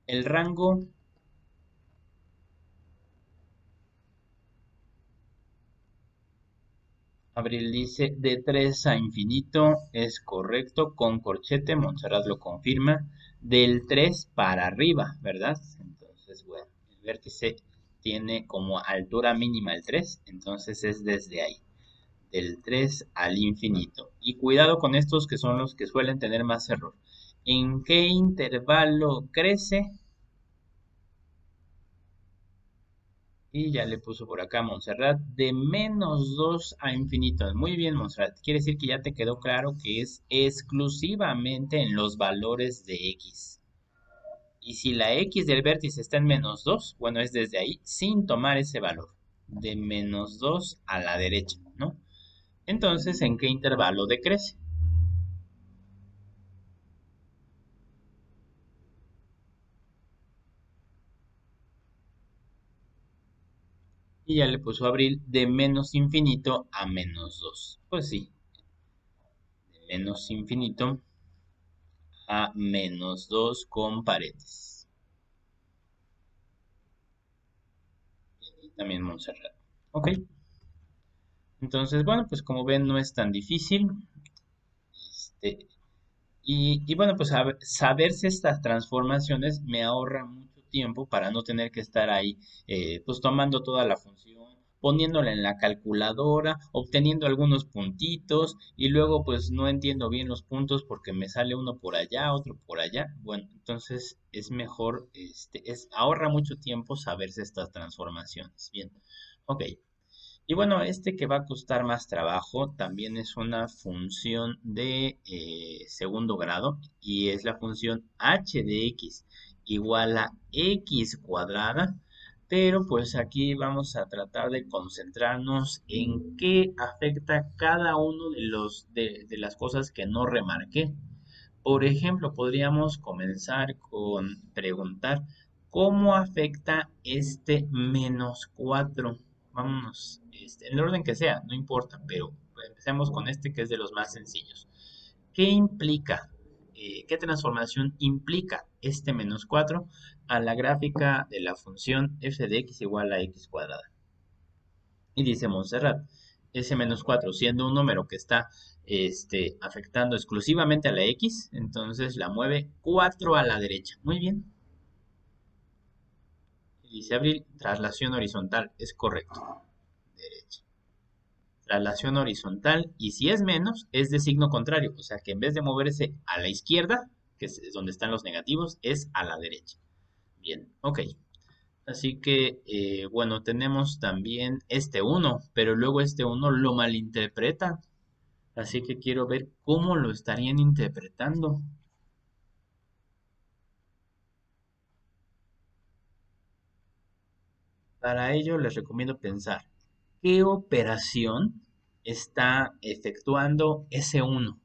El rango, Abril dice de 3 a infinito. Es correcto. Con corchete, Montserrat lo confirma. Del 3 para arriba, ¿verdad? Entonces, bueno, el vértice tiene como altura mínima el 3, entonces es desde ahí, del 3 al infinito. Y cuidado con estos que son los que suelen tener más error. ¿En qué intervalo crece? Y ya le puso por acá Montserrat, de menos 2 a infinito. Muy bien, Montserrat. Quiere decir que ya te quedó claro que es exclusivamente en los valores de x. Y si la x del vértice está en menos 2, bueno, es desde ahí, sin tomar ese valor. De menos 2 a la derecha, ¿no? Entonces, ¿en qué intervalo decrece? Y ya le puso Abril de menos infinito a menos 2. Pues sí, de menos infinito a menos 2 con paredes. Y también Montserrat. Ok, entonces, bueno, pues como ven, no es tan difícil. Este, y bueno, pues saberse estas transformaciones me ahorra mucho tiempo para no tener que estar ahí, pues tomando toda la función, poniéndola en la calculadora, obteniendo algunos puntitos y luego pues no entiendo bien los puntos porque me sale uno por allá, otro por allá. Bueno, entonces es mejor, ahorra mucho tiempo saberse estas transformaciones. Bien, ok. Y bueno, este que va a costar más trabajo también es una función de segundo grado y es la función h de x igual a x cuadrada, pero pues aquí vamos a tratar de concentrarnos en qué afecta cada uno de las cosas que no remarqué. Por ejemplo, podríamos comenzar con preguntar cómo afecta este menos 4. Vámonos, en el orden que sea, no importa, pero empecemos con este que es de los más sencillos. ¿Qué implica? ¿Qué transformación implica este menos 4 a la gráfica de la función f de x igual a x cuadrada? Y dice Montserrat, ese menos 4 siendo un número que está afectando exclusivamente a la x, entonces la mueve 4 a la derecha. Muy bien. Y dice Abril, traslación horizontal. Es correcto. Derecha. Traslación horizontal. Y si es menos, es de signo contrario. O sea que en vez de moverse a la izquierda, que es donde están los negativos, es a la derecha. Bien, ok. Así que, bueno, tenemos también este uno, pero luego este uno lo malinterpretan. Así que quiero ver cómo lo estarían interpretando. Para ello les recomiendo pensar, ¿qué operación está efectuando ese uno?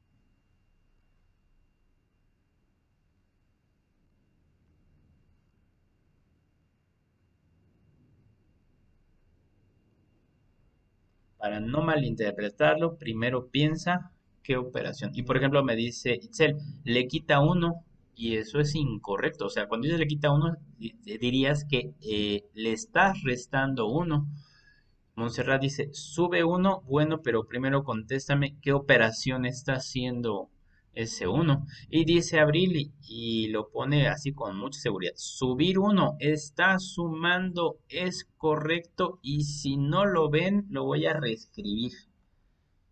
Para no malinterpretarlo, primero piensa qué operación. Y por ejemplo, me dice Itzel, le quita uno y eso es incorrecto. O sea, cuando dices le quita uno, dirías que le estás restando uno. Montserrat dice, sube uno, bueno, pero primero contéstame qué operación está haciendo ese uno. Y dice Abril y lo pone así con mucha seguridad. Subir uno, está sumando, es correcto. Y si no lo ven, lo voy a reescribir.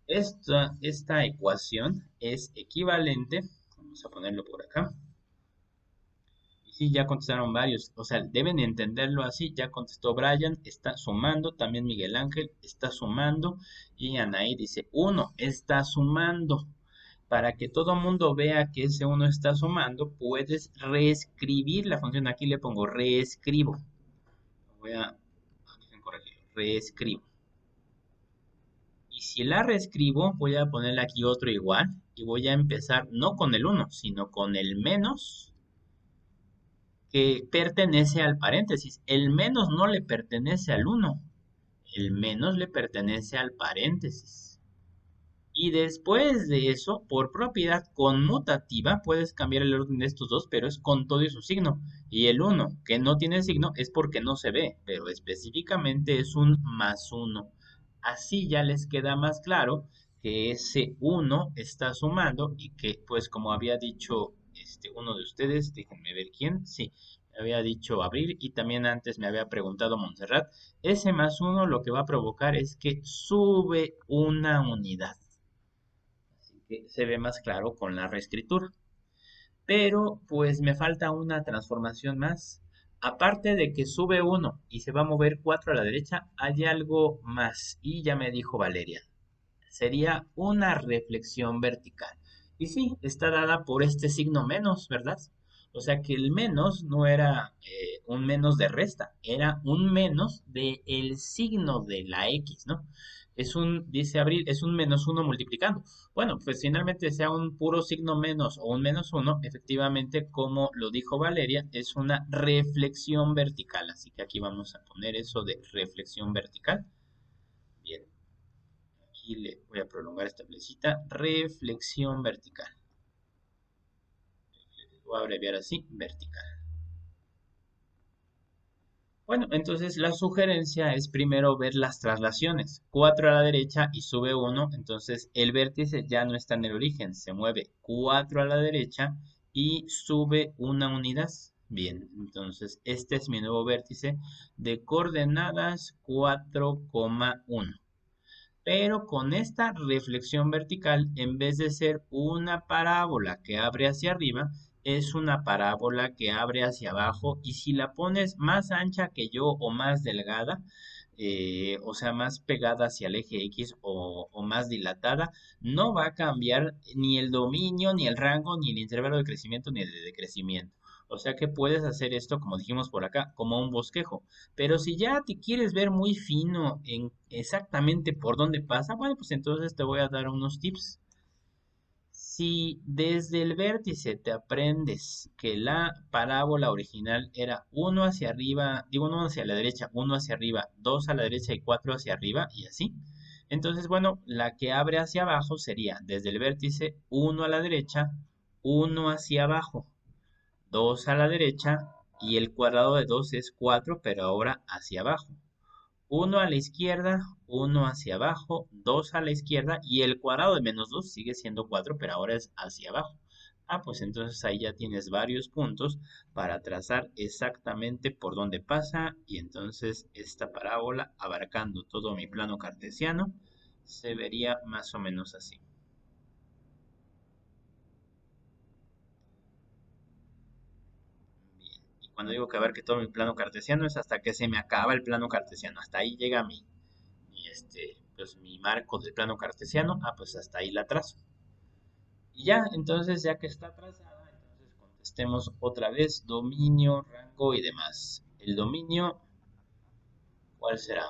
Esta ecuación es equivalente, vamos a ponerlo por acá. Sí, ya contestaron varios. O sea, deben entenderlo así. Ya contestó Brian, está sumando. También Miguel Ángel está sumando. Y Anaí dice, uno, está sumando. Para que todo mundo vea que ese uno está sumando, puedes reescribir la función. Aquí le pongo reescribo. Voy a, déjenme corregirlo, reescribo. Y si la reescribo, voy a ponerle aquí otro igual. Y voy a empezar no con el uno, sino con el menos que pertenece al paréntesis. El menos no le pertenece al uno, el menos le pertenece al paréntesis. Y después de eso, por propiedad conmutativa, puedes cambiar el orden de estos dos, pero es con todo y su signo. Y el uno que no tiene signo es porque no se ve, pero específicamente es un más uno. Así ya les queda más claro que ese uno está sumando y que, pues como había dicho uno de ustedes, déjenme ver quién, sí, me había dicho Abril y también antes me había preguntado Montserrat, ese más uno lo que va a provocar es que sube una unidad. Así que se ve más claro con la reescritura. Pero pues me falta una transformación más. Aparte de que sube uno y se va a mover 4 a la derecha, hay algo más. Y ya me dijo Valeria. Sería una reflexión vertical. Y sí, está dada por este signo menos, ¿verdad? O sea que el menos no era un menos de resta, era un menos de el signo de la X, ¿no? Es un, dice Abril, es un menos uno multiplicando. Bueno, pues finalmente sea un puro signo menos o un menos uno, efectivamente, como lo dijo Valeria, es una reflexión vertical. Así que aquí vamos a poner eso de reflexión vertical. Bien, aquí le voy a prolongar esta flecita, reflexión vertical. Voy a abreviar así, vertical. Bueno, entonces la sugerencia es primero ver las traslaciones. 4 a la derecha y sube uno, entonces el vértice ya no está en el origen, se mueve 4 a la derecha y sube una unidad. Bien, entonces este es mi nuevo vértice de coordenadas 4,1. Pero con esta reflexión vertical, en vez de ser una parábola que abre hacia arriba, es una parábola que abre hacia abajo. Y si la pones más ancha que yo o más delgada, o sea, más pegada hacia el eje X o más dilatada, no va a cambiar ni el dominio, ni el rango, ni el intervalo de crecimiento, ni el de decrecimiento. O sea que puedes hacer esto, como dijimos por acá, como un bosquejo. Pero si ya te quieres ver muy fino en exactamente por dónde pasa, bueno, pues entonces te voy a dar unos tips. Si desde el vértice te aprendes que la parábola original era uno hacia arriba, digo uno hacia la derecha, uno hacia arriba, dos a la derecha y cuatro hacia arriba y así. Entonces, bueno, la que abre hacia abajo sería desde el vértice uno a la derecha, uno hacia abajo, 2 a la derecha y el cuadrado de 2 es 4, pero ahora hacia abajo. Uno a la izquierda, uno hacia abajo, 2 a la izquierda y el cuadrado de menos 2 sigue siendo 4, pero ahora es hacia abajo. Ah, pues entonces ahí ya tienes varios puntos para trazar exactamente por dónde pasa y entonces esta parábola abarcando todo mi plano cartesiano se vería más o menos así. Bien. Y cuando digo que abarque todo mi plano cartesiano es hasta que se me acaba el plano cartesiano. Hasta ahí llega pues mi marco del plano cartesiano. Ah, pues hasta ahí la trazo. Y ya, entonces ya que está trazada, entonces contestemos otra vez dominio, rango y demás. El dominio, ¿cuál será?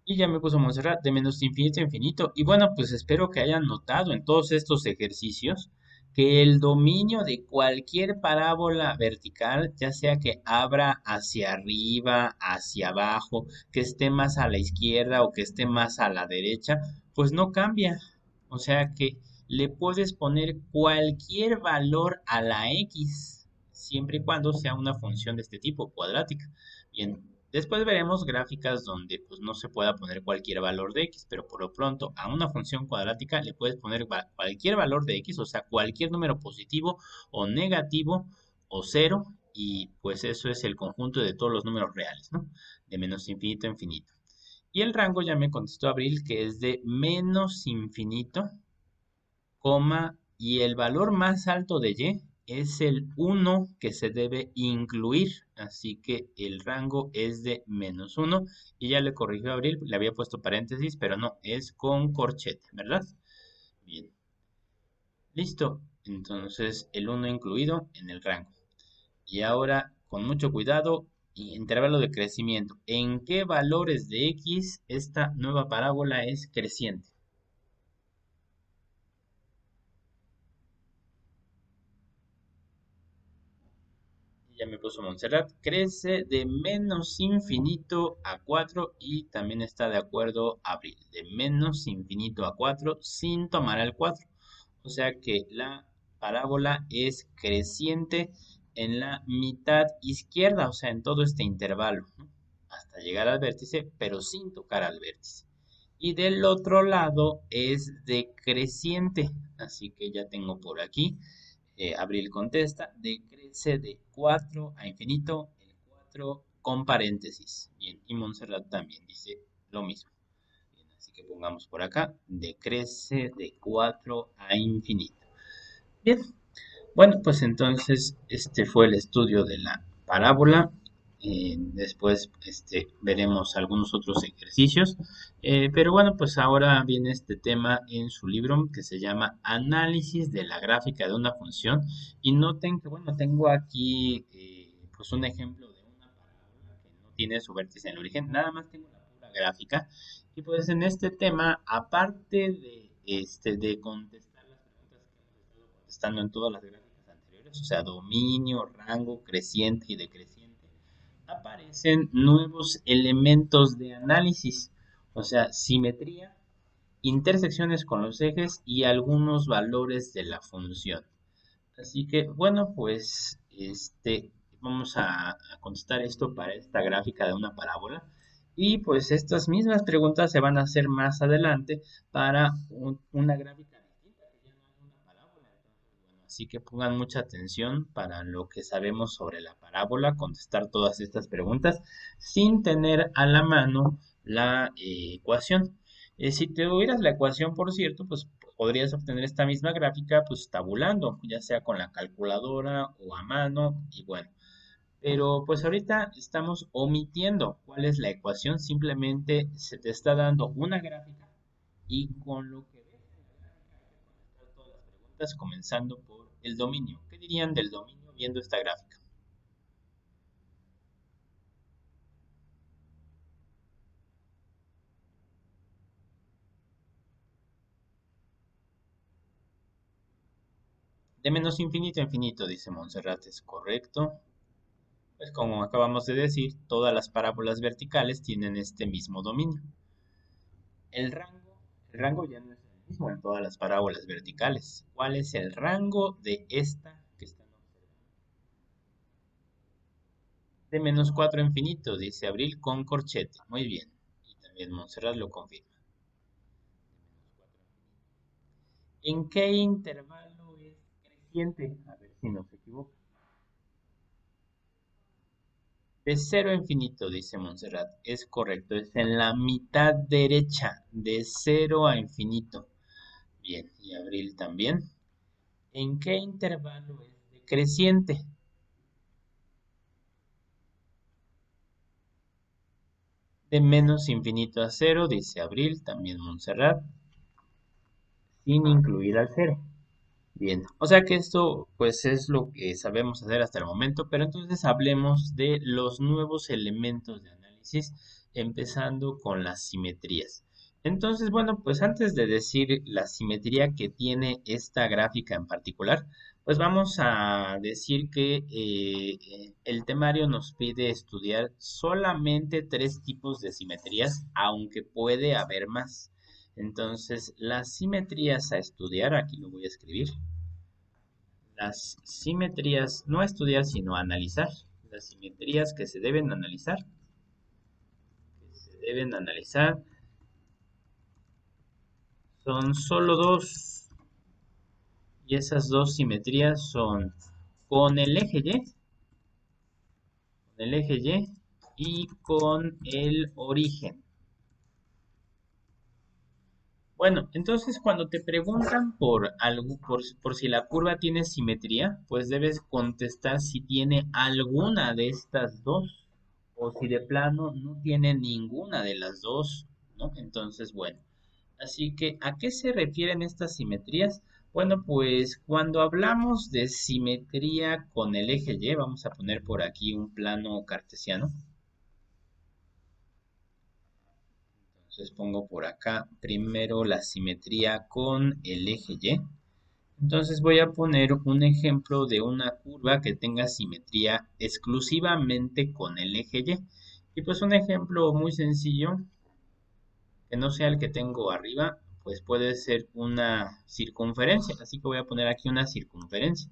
Y ya me puso Montserrat de menos infinito a infinito. Y bueno, pues espero que hayan notado en todos estos ejercicios que el dominio de cualquier parábola vertical, ya sea que abra hacia arriba, hacia abajo, que esté más a la izquierda o que esté más a la derecha, pues no cambia. O sea que le puedes poner cualquier valor a la x, siempre y cuando sea una función de este tipo, cuadrática. Bien, después veremos gráficas donde pues no se pueda poner cualquier valor de x, pero por lo pronto a una función cuadrática le puedes poner cualquier valor de x, o sea, cualquier número positivo o negativo o cero, y pues eso es el conjunto de todos los números reales, ¿no? De menos infinito a infinito. Y el rango ya me contestó Abril que es de menos infinito, coma, y el valor más alto de y es el 1 que se debe incluir, así que el rango es de menos 1, y ya le corrigió a Abril, le había puesto paréntesis, pero no, es con corchete, ¿verdad? Bien, listo, entonces el 1 incluido en el rango. Y ahora, con mucho cuidado, intervalo de crecimiento. ¿En qué valores de x esta nueva parábola es creciente? Ya me puso Montserrat. Crece de menos infinito a 4 y también está de acuerdo Abril. De menos infinito a 4 sin tomar al 4. O sea que la parábola es creciente en la mitad izquierda, o sea, en todo este intervalo, ¿no? Hasta llegar al vértice, pero sin tocar al vértice. Y del otro lado es decreciente, así que ya tengo por aquí. Abril contesta, decrece de 4 a infinito, el 4 con paréntesis. Bien, y Montserrat también dice lo mismo. Bien, así que pongamos por acá, decrece de 4 a infinito. Bien, bueno, pues entonces este fue el estudio de la parábola. Después veremos algunos otros ejercicios. Pero bueno, pues ahora viene este tema en su libro que se llama Análisis de la gráfica de una función. Y noten que, bueno, tengo aquí pues un ejemplo de una parábola que no tiene su vértice en el origen. Nada más tengo la pura gráfica. Y pues en este tema, aparte de contestar las preguntas que hemos estado contestando en todas las gráficas anteriores, o sea, dominio, rango, creciente y decreciente, aparecen nuevos elementos de análisis, o sea, simetría, intersecciones con los ejes y algunos valores de la función. Así que, bueno, pues vamos a contestar esto para esta gráfica de una parábola. Y pues estas mismas preguntas se van a hacer más adelante para una gráfica distinta que ya no es una parábola. Entonces, bueno, así que pongan mucha atención para lo que sabemos sobre la parábola, contestar todas estas preguntas sin tener a la mano la ecuación. Si te hubieras la ecuación, por cierto, pues podrías obtener esta misma gráfica pues tabulando, ya sea con la calculadora o a mano, y bueno. Pero pues ahorita estamos omitiendo cuál es la ecuación, simplemente se te está dando una gráfica y con lo que ves en la gráfica hay que contestar todas las preguntas comenzando por el dominio. ¿Qué dirían del dominio viendo esta gráfica? De menos infinito a infinito, dice Montserrat, es correcto. Pues como acabamos de decir, todas las parábolas verticales tienen este mismo dominio. El rango ya no es el mismo en todas las parábolas verticales. ¿Cuál es el rango de esta que están observando? De menos 4 a infinito, dice Abril con corchete. Muy bien. Y también Montserrat lo confirma. ¿En qué intervalo es creciente? A ver si no se equivoca. De cero a infinito, dice Montserrat. Es correcto, es en la mitad derecha, de cero a infinito. Bien, y Abril también. ¿En qué intervalo es decreciente? De menos infinito a cero, dice Abril, también Montserrat, sin incluir al cero. Bien, o sea que esto pues es lo que sabemos hacer hasta el momento, pero entonces hablemos de los nuevos elementos de análisis, empezando con las simetrías. Entonces, bueno, pues antes de decir la simetría que tiene esta gráfica en particular, pues vamos a decir que el temario nos pide estudiar solamente tres tipos de simetrías, aunque puede haber más. Entonces, las simetrías a estudiar, aquí lo voy a escribir, las simetrías, no a estudiar, sino a analizar. Las simetrías que se deben analizar, son solo dos. Y esas dos simetrías son con el eje Y el eje y con el origen. Bueno, entonces cuando te preguntan por algo, por si la curva tiene simetría, pues debes contestar si tiene alguna de estas dos o si de plano no tiene ninguna de las dos, ¿no? Entonces, bueno, así que ¿a qué se refieren estas simetrías? Bueno, pues cuando hablamos de simetría con el eje Y, vamos a poner por aquí un plano cartesiano. Entonces pongo por acá primero la simetría con el eje Y. Entonces voy a poner un ejemplo de una curva que tenga simetría exclusivamente con el eje Y. Y pues un ejemplo muy sencillo, que no sea el que tengo arriba, pues puede ser una circunferencia. Así que voy a poner aquí una circunferencia.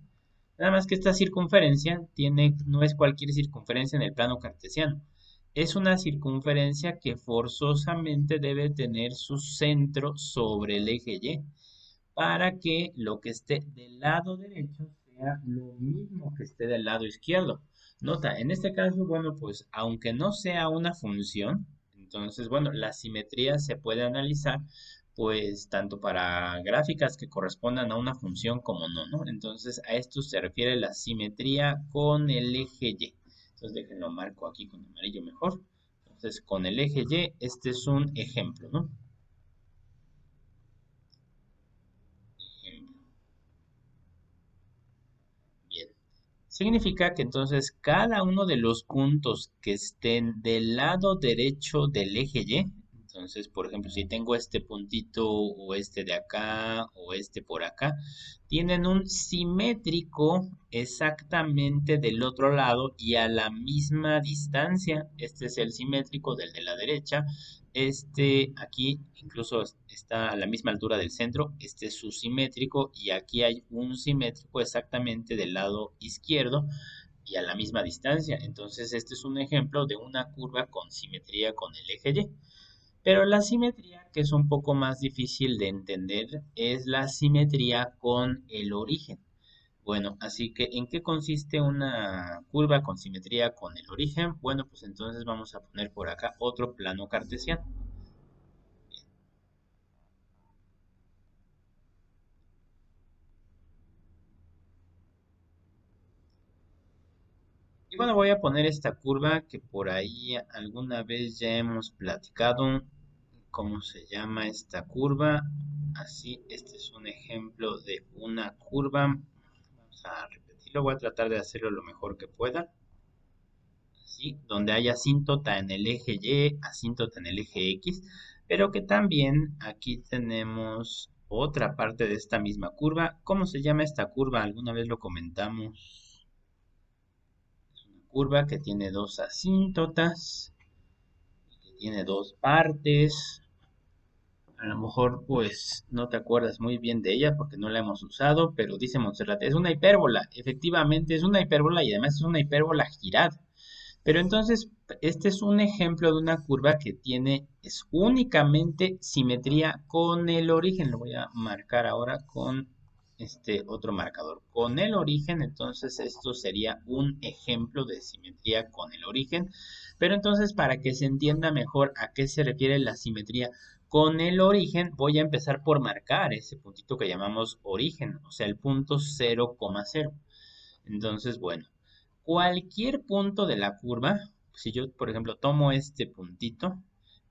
Nada más que esta circunferencia no es cualquier circunferencia en el plano cartesiano. Es una circunferencia que forzosamente debe tener su centro sobre el eje Y para que lo que esté del lado derecho sea lo mismo que esté del lado izquierdo. Nota, en este caso, bueno, pues aunque no sea una función, entonces, bueno, la simetría se puede analizar, pues tanto para gráficas que correspondan a una función como no, ¿no? Entonces, a esto se refiere la simetría con el eje Y. Entonces, déjenlo marco aquí con amarillo mejor. Entonces, con el eje Y, este es un ejemplo, ¿no? Ejemplo. Bien. Significa que entonces cada uno de los puntos que estén del lado derecho del eje Y, entonces por ejemplo si tengo este puntito o este de acá o este por acá, tienen un simétrico exactamente del otro lado y a la misma distancia. Este es el simétrico del de la derecha. Este aquí incluso está a la misma altura del centro. Este es su simétrico y aquí hay un simétrico exactamente del lado izquierdo y a la misma distancia. Entonces este es un ejemplo de una curva con simetría con el eje Y. Pero la simetría que es un poco más difícil de entender es la simetría con el origen. Bueno, así que ¿en qué consiste una curva con simetría con el origen? Bueno, pues entonces vamos a poner por acá otro plano cartesiano. Y bueno, voy a poner esta curva que por ahí alguna vez ya hemos platicado. ¿Cómo se llama esta curva? Así, este es un ejemplo de una curva. Vamos a repetirlo, voy a tratar de hacerlo lo mejor que pueda. Así, donde hay asíntota en el eje Y, asíntota en el eje X, pero que también aquí tenemos otra parte de esta misma curva. ¿Cómo se llama esta curva? Alguna vez lo comentamos. Es una curva que tiene dos asíntotas, que tiene dos partes. A lo mejor pues no te acuerdas muy bien de ella porque no la hemos usado, pero dice Montserrat, es una hipérbola. Efectivamente es una hipérbola y además es una hipérbola girada. Pero entonces, este es un ejemplo de una curva que es únicamente simetría con el origen. Lo voy a marcar ahora con este otro marcador. Con el origen, entonces esto sería un ejemplo de simetría con el origen. Pero entonces, para que se entienda mejor a qué se refiere la simetría con el origen, voy a empezar por marcar ese puntito que llamamos origen, o sea, el punto 0,0. Entonces, bueno, cualquier punto de la curva, si yo, por ejemplo, tomo este puntito,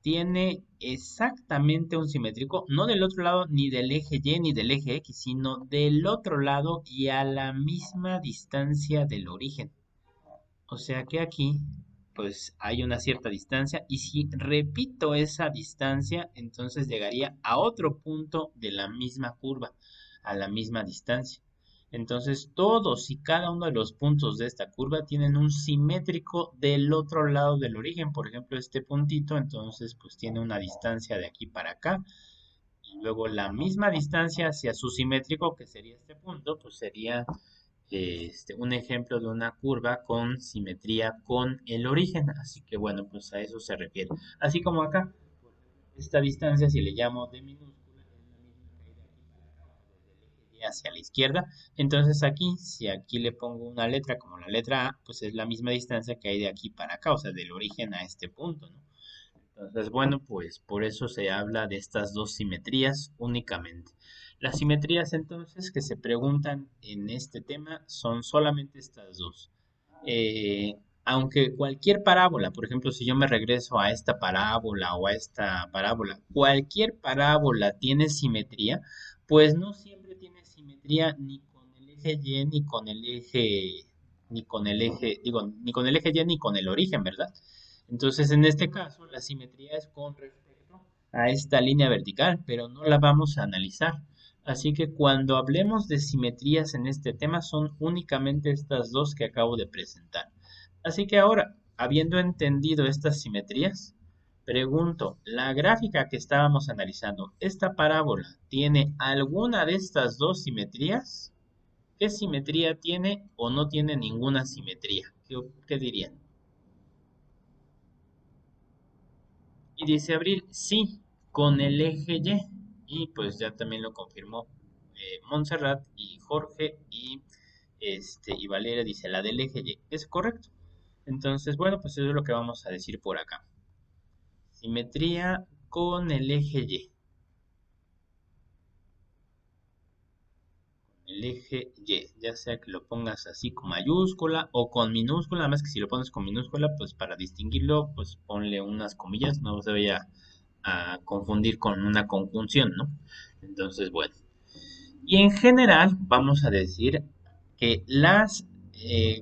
tiene exactamente un simétrico, no del otro lado ni del eje Y ni del eje X, sino del otro lado y a la misma distancia del origen. O sea que aquí, pues hay una cierta distancia y si repito esa distancia, entonces llegaría a otro punto de la misma curva, a la misma distancia. Entonces todos y cada uno de los puntos de esta curva tienen un simétrico del otro lado del origen. Por ejemplo, este puntito, entonces pues tiene una distancia de aquí para acá. Y luego la misma distancia hacia su simétrico, que sería este punto, pues sería un ejemplo de una curva con simetría con el origen. Así que bueno, pues a eso se refiere. Así como acá, esta distancia, si le llamo d minúscula, es la misma que hay de aquí para acá, desde el eje hacia la izquierda. Entonces aquí, si aquí le pongo una letra como la letra A, pues es la misma distancia que hay de aquí para acá, o sea, del origen a este punto, ¿no? Entonces, bueno, pues por eso se habla de estas dos simetrías únicamente. Las simetrías entonces que se preguntan en este tema son solamente estas dos. Eh, Aunque cualquier parábola, por ejemplo, si yo me regreso a esta parábola o a esta parábola, cualquier parábola tiene simetría, pues no siempre tiene simetría ni con el eje Y ni con el eje, ni con el eje, digo, ni con el eje Y ni con el origen, ¿verdad? Entonces, en este caso, la simetría es con respecto a esta línea vertical, pero no la vamos a analizar. Así que cuando hablemos de simetrías en este tema son únicamente estas dos que acabo de presentar. Así que ahora, habiendo entendido estas simetrías, pregunto, la gráfica que estábamos analizando, ¿esta parábola tiene alguna de estas dos simetrías? ¿Qué simetría tiene o no tiene ninguna simetría? ¿Qué dirían? Y dice Abril, sí, con el eje Y. Y pues ya también lo confirmó Montserrat y Jorge y Valeria dice la del eje Y. Es correcto. Entonces, bueno, pues eso es lo que vamos a decir por acá. Simetría con el eje Y. El eje Y, ya sea que lo pongas así con mayúscula o con minúscula, nada más que si lo pones con minúscula, pues para distinguirlo, pues ponle unas comillas, no se vaya a confundir con una conjunción, ¿no? Entonces, bueno. Y en general, vamos a decir que las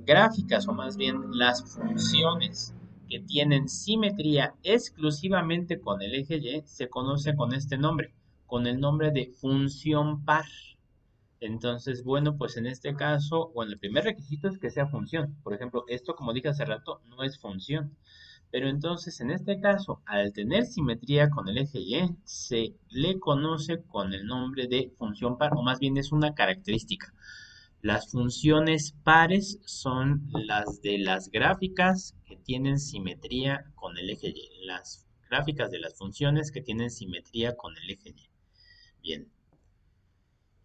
gráficas, o más bien las funciones que tienen simetría exclusivamente con el eje Y, se conoce con este nombre, con el nombre de función par. Entonces, bueno, pues en este caso, bueno, el primer requisito es que sea función. Por ejemplo, esto, como dije hace rato, no es función. Pero entonces, en este caso, al tener simetría con el eje Y, se le conoce con el nombre de función par, o más bien es una característica. Las funciones pares son las de las gráficas que tienen simetría con el eje Y. Las gráficas de las funciones que tienen simetría con el eje Y. Bien.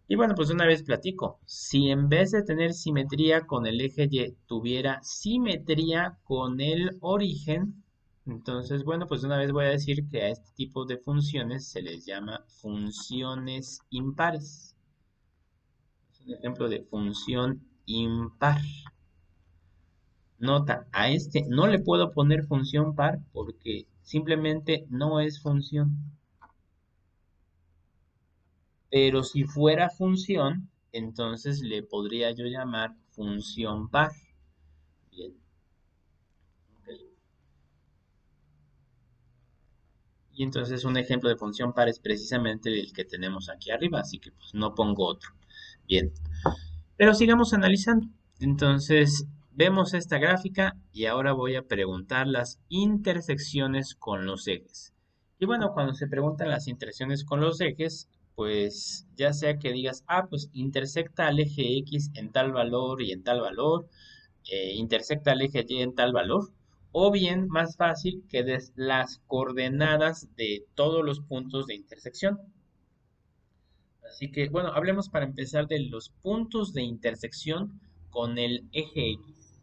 Y bueno, pues una vez platico, si en vez de tener simetría con el eje Y tuviera simetría con el origen, entonces bueno, pues una vez voy a decir que a este tipo de funciones se les llama funciones impares. Es un ejemplo de función impar. Nota, a este no le puedo poner función par porque simplemente no es función. Pero si fuera función, entonces le podría yo llamar función par. Bien, ok. Y entonces un ejemplo de función par es precisamente el que tenemos aquí arriba, así que pues no pongo otro. Bien, pero sigamos analizando. Entonces, vemos esta gráfica y ahora voy a preguntar las intersecciones con los ejes. Y bueno, cuando se preguntan las intersecciones con los ejes, pues ya sea que digas, ah, pues intersecta al eje X en tal valor y en tal valor, intersecta al eje Y en tal valor, o bien más fácil que des las coordenadas de todos los puntos de intersección. Así que, bueno, hablemos para empezar de los puntos de intersección con el eje X.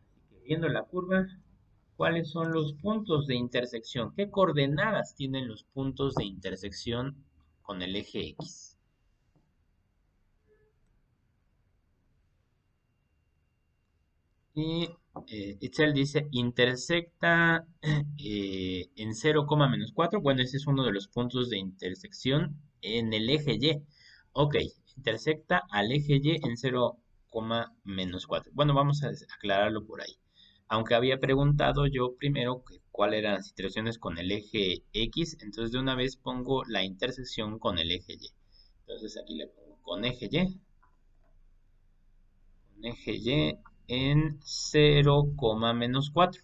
Así que viendo la curva, ¿cuáles son los puntos de intersección? ¿Qué coordenadas tienen los puntos de intersección con el eje X? Y Itzel dice, intersecta en 0, menos 4. Bueno, ese es uno de los puntos de intersección en el eje Y. Ok, intersecta al eje Y en 0, menos 4. Bueno, vamos a aclararlo por ahí. Aunque había preguntado yo primero cuáles eran las intersecciones con el eje X, entonces de una vez pongo la intersección con el eje Y. Entonces aquí le pongo con eje Y, eje Y en 0, menos 4.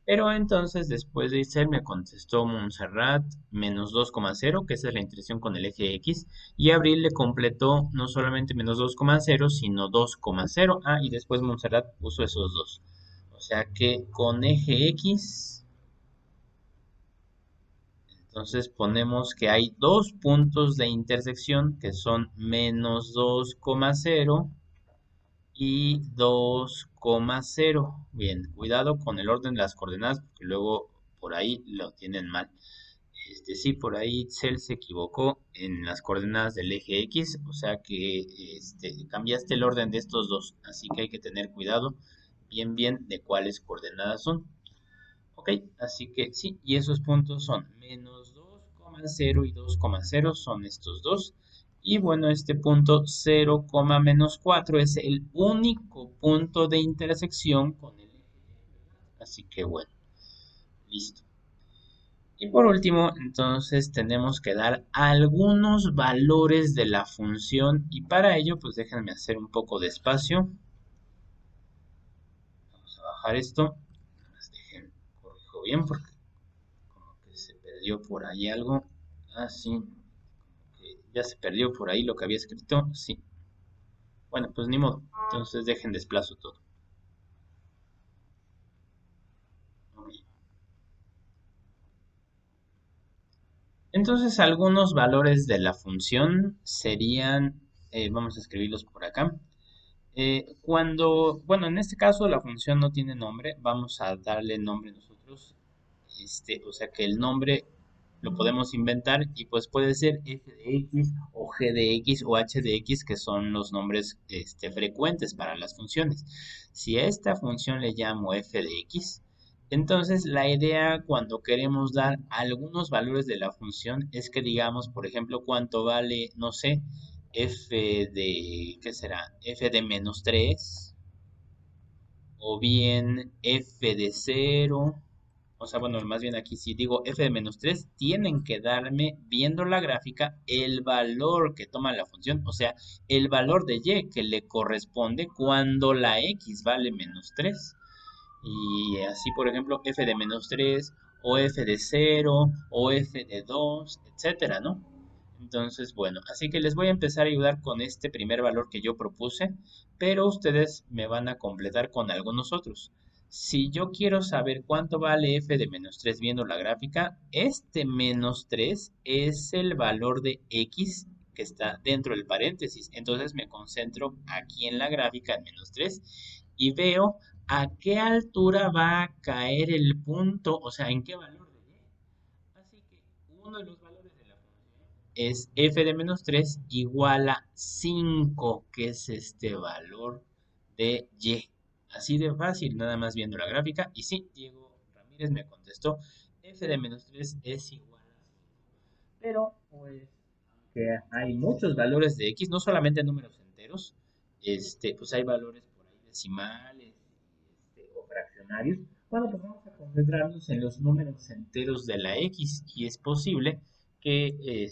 Pero entonces después de Isel me contestó Montserrat menos 2,0, que esa es la intersección con el eje X, y Abril le completó no solamente menos 2,0, sino 2,0. Ah, y después Montserrat puso esos dos. O sea que con eje X, Entonces ponemos que hay dos puntos de intersección que son menos 2,0 y 2,0. Bien, cuidado con el orden de las coordenadas porque luego por ahí lo tienen mal. Sí, por ahí Cell se equivocó en las coordenadas del eje X, o sea que cambiaste el orden de estos dos, así que hay que tener cuidado bien de cuáles coordenadas son. Ok, así que sí, y esos puntos son menos 2,0 y 2,0 son estos dos. Y bueno, este punto 0, menos 4 es el único punto de intersección con el eje. Así que bueno, listo. Y por último, entonces tenemos que dar algunos valores de la función y para ello, pues déjenme hacer un poco de espacio. Vamos a bajar esto. Dejen, corrijo bien porque como que se perdió por ahí algo. Ah, sí. Que ya se perdió por ahí lo que había escrito. Sí. Bueno, pues ni modo. Entonces dejen desplazo todo. Ok. Entonces algunos valores de la función serían, vamos a escribirlos por acá. Bueno, en este caso la función no tiene nombre, vamos a darle nombre nosotros, o sea que el nombre lo podemos inventar y pues puede ser f de x o g de x o h de x que son los nombres frecuentes para las funciones. Si a esta función le llamo f de x, entonces la idea cuando queremos dar algunos valores de la función es que digamos, por ejemplo, cuánto vale, no sé, f de, ¿qué será? F de menos 3 o bien f de 0. O sea, bueno, más bien aquí si digo f de menos 3 tienen que darme, viendo la gráfica, el valor que toma la función, o sea, el valor de y que le corresponde cuando la x vale menos 3. Y así, por ejemplo, f de menos 3 o f de 0 o f de 2, etcétera, ¿no? Entonces, bueno, así que les voy a empezar a ayudar con este primer valor que yo propuse, pero ustedes me van a completar con algunos otros. Si yo quiero saber cuánto vale f de menos 3 viendo la gráfica, este menos 3 es el valor de x que está dentro del paréntesis. Entonces me concentro aquí en la gráfica en menos 3 y veo a qué altura va a caer el punto, o sea, en qué valor de y. Así que uno de los valores de la función es f de menos 3 igual a 5, que es este valor de y. Así de fácil, nada más viendo la gráfica. Y sí, Diego Ramírez me contestó, f de menos 3 es igual a 5. Pero, pues, que hay muchos valores de x, no solamente números enteros, pues hay valores por ahí decimales o fraccionarios. Bueno, pues vamos a concentrarnos en los números enteros de la x y es posible que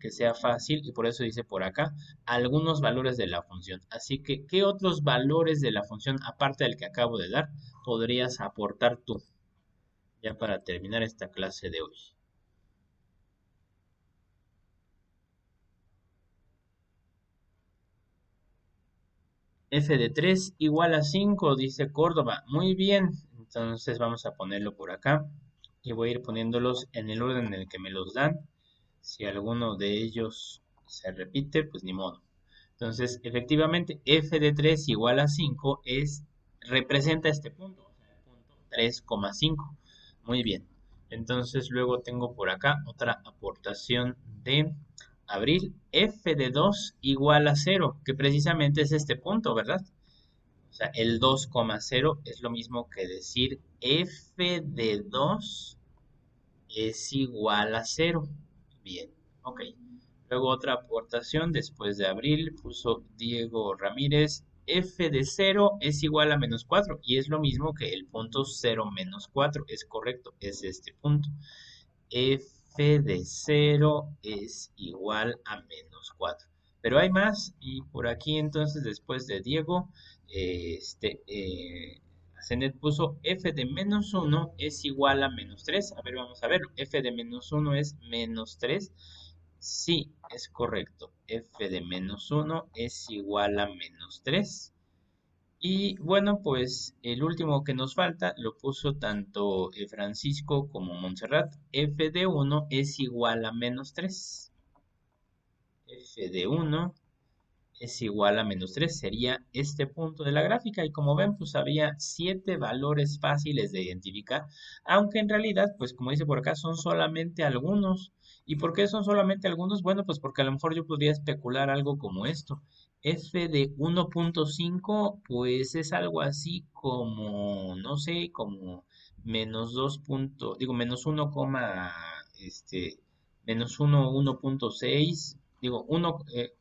sea fácil y por eso dice por acá algunos valores de la función. Así que, ¿qué otros valores de la función, aparte del que acabo de dar, podrías aportar tú ya para terminar esta clase de hoy? F de 3 igual a 5, dice Córdoba. Muy bien, entonces vamos a ponerlo por acá y voy a ir poniéndolos en el orden en el que me los dan. Si alguno de ellos se repite, pues ni modo. Entonces, efectivamente, f de 3 igual a 5 representa este punto, o sea, el punto 3,5. Muy bien. Entonces, luego tengo por acá otra aportación de Abril, f de 2 igual a 0, que precisamente es este punto, ¿verdad? O sea, el 2,0 es lo mismo que decir f de 2 es igual a 0. Bien, ok. Luego otra aportación después de Abril puso Diego Ramírez. F de 0 es igual a menos 4 y es lo mismo que el punto 0 menos 4. Es correcto, es este punto. F de 0 es igual a menos 4. Pero hay más y por aquí entonces después de Diego, Zenet puso f de menos 1 es igual a menos 3. A ver, vamos a verlo. F de menos 1 es menos 3. Sí, es correcto. F de menos 1 es igual a menos 3. Y bueno, pues el último que nos falta lo puso tanto Francisco como Montserrat. F de uno es igual a -3. F de uno es igual a -3, sería este punto de la gráfica. Y como ven, pues había 7 valores fáciles de identificar, aunque en realidad, pues como dice por acá, son solamente algunos. ¿Y por qué son solamente algunos? Bueno, pues porque a lo mejor yo podría especular algo como esto. F de 1.5, pues es algo así como, no sé, como -2 digo, -1, -1, 1.6, digo,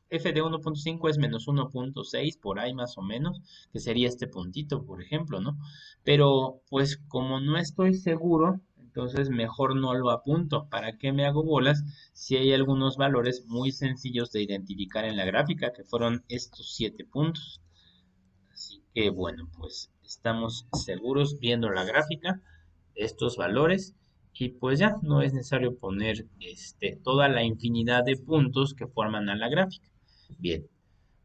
f de 1.5 es -1.6 por ahí más o menos, que sería este puntito, por ejemplo, ¿no? Pero pues como no estoy seguro, entonces mejor no lo apunto. ¿Para qué me hago bolas si hay algunos valores muy sencillos de identificar en la gráfica, que fueron estos 7 puntos? Así que bueno, pues estamos seguros viendo la gráfica de estos valores y pues ya no es necesario poner toda la infinidad de puntos que forman a la gráfica. Bien,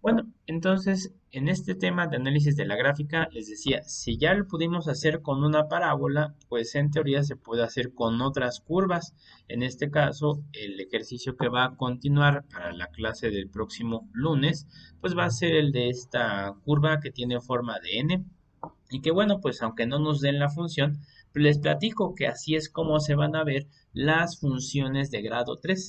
bueno, entonces en este tema de análisis de la gráfica les decía, si ya lo pudimos hacer con una parábola, pues en teoría se puede hacer con otras curvas. En este caso, el ejercicio que va a continuar para la clase del próximo lunes, pues va a ser el de esta curva que tiene forma de n y que bueno, pues aunque no nos den la función, les platico que así es como se van a ver las funciones de grado 3.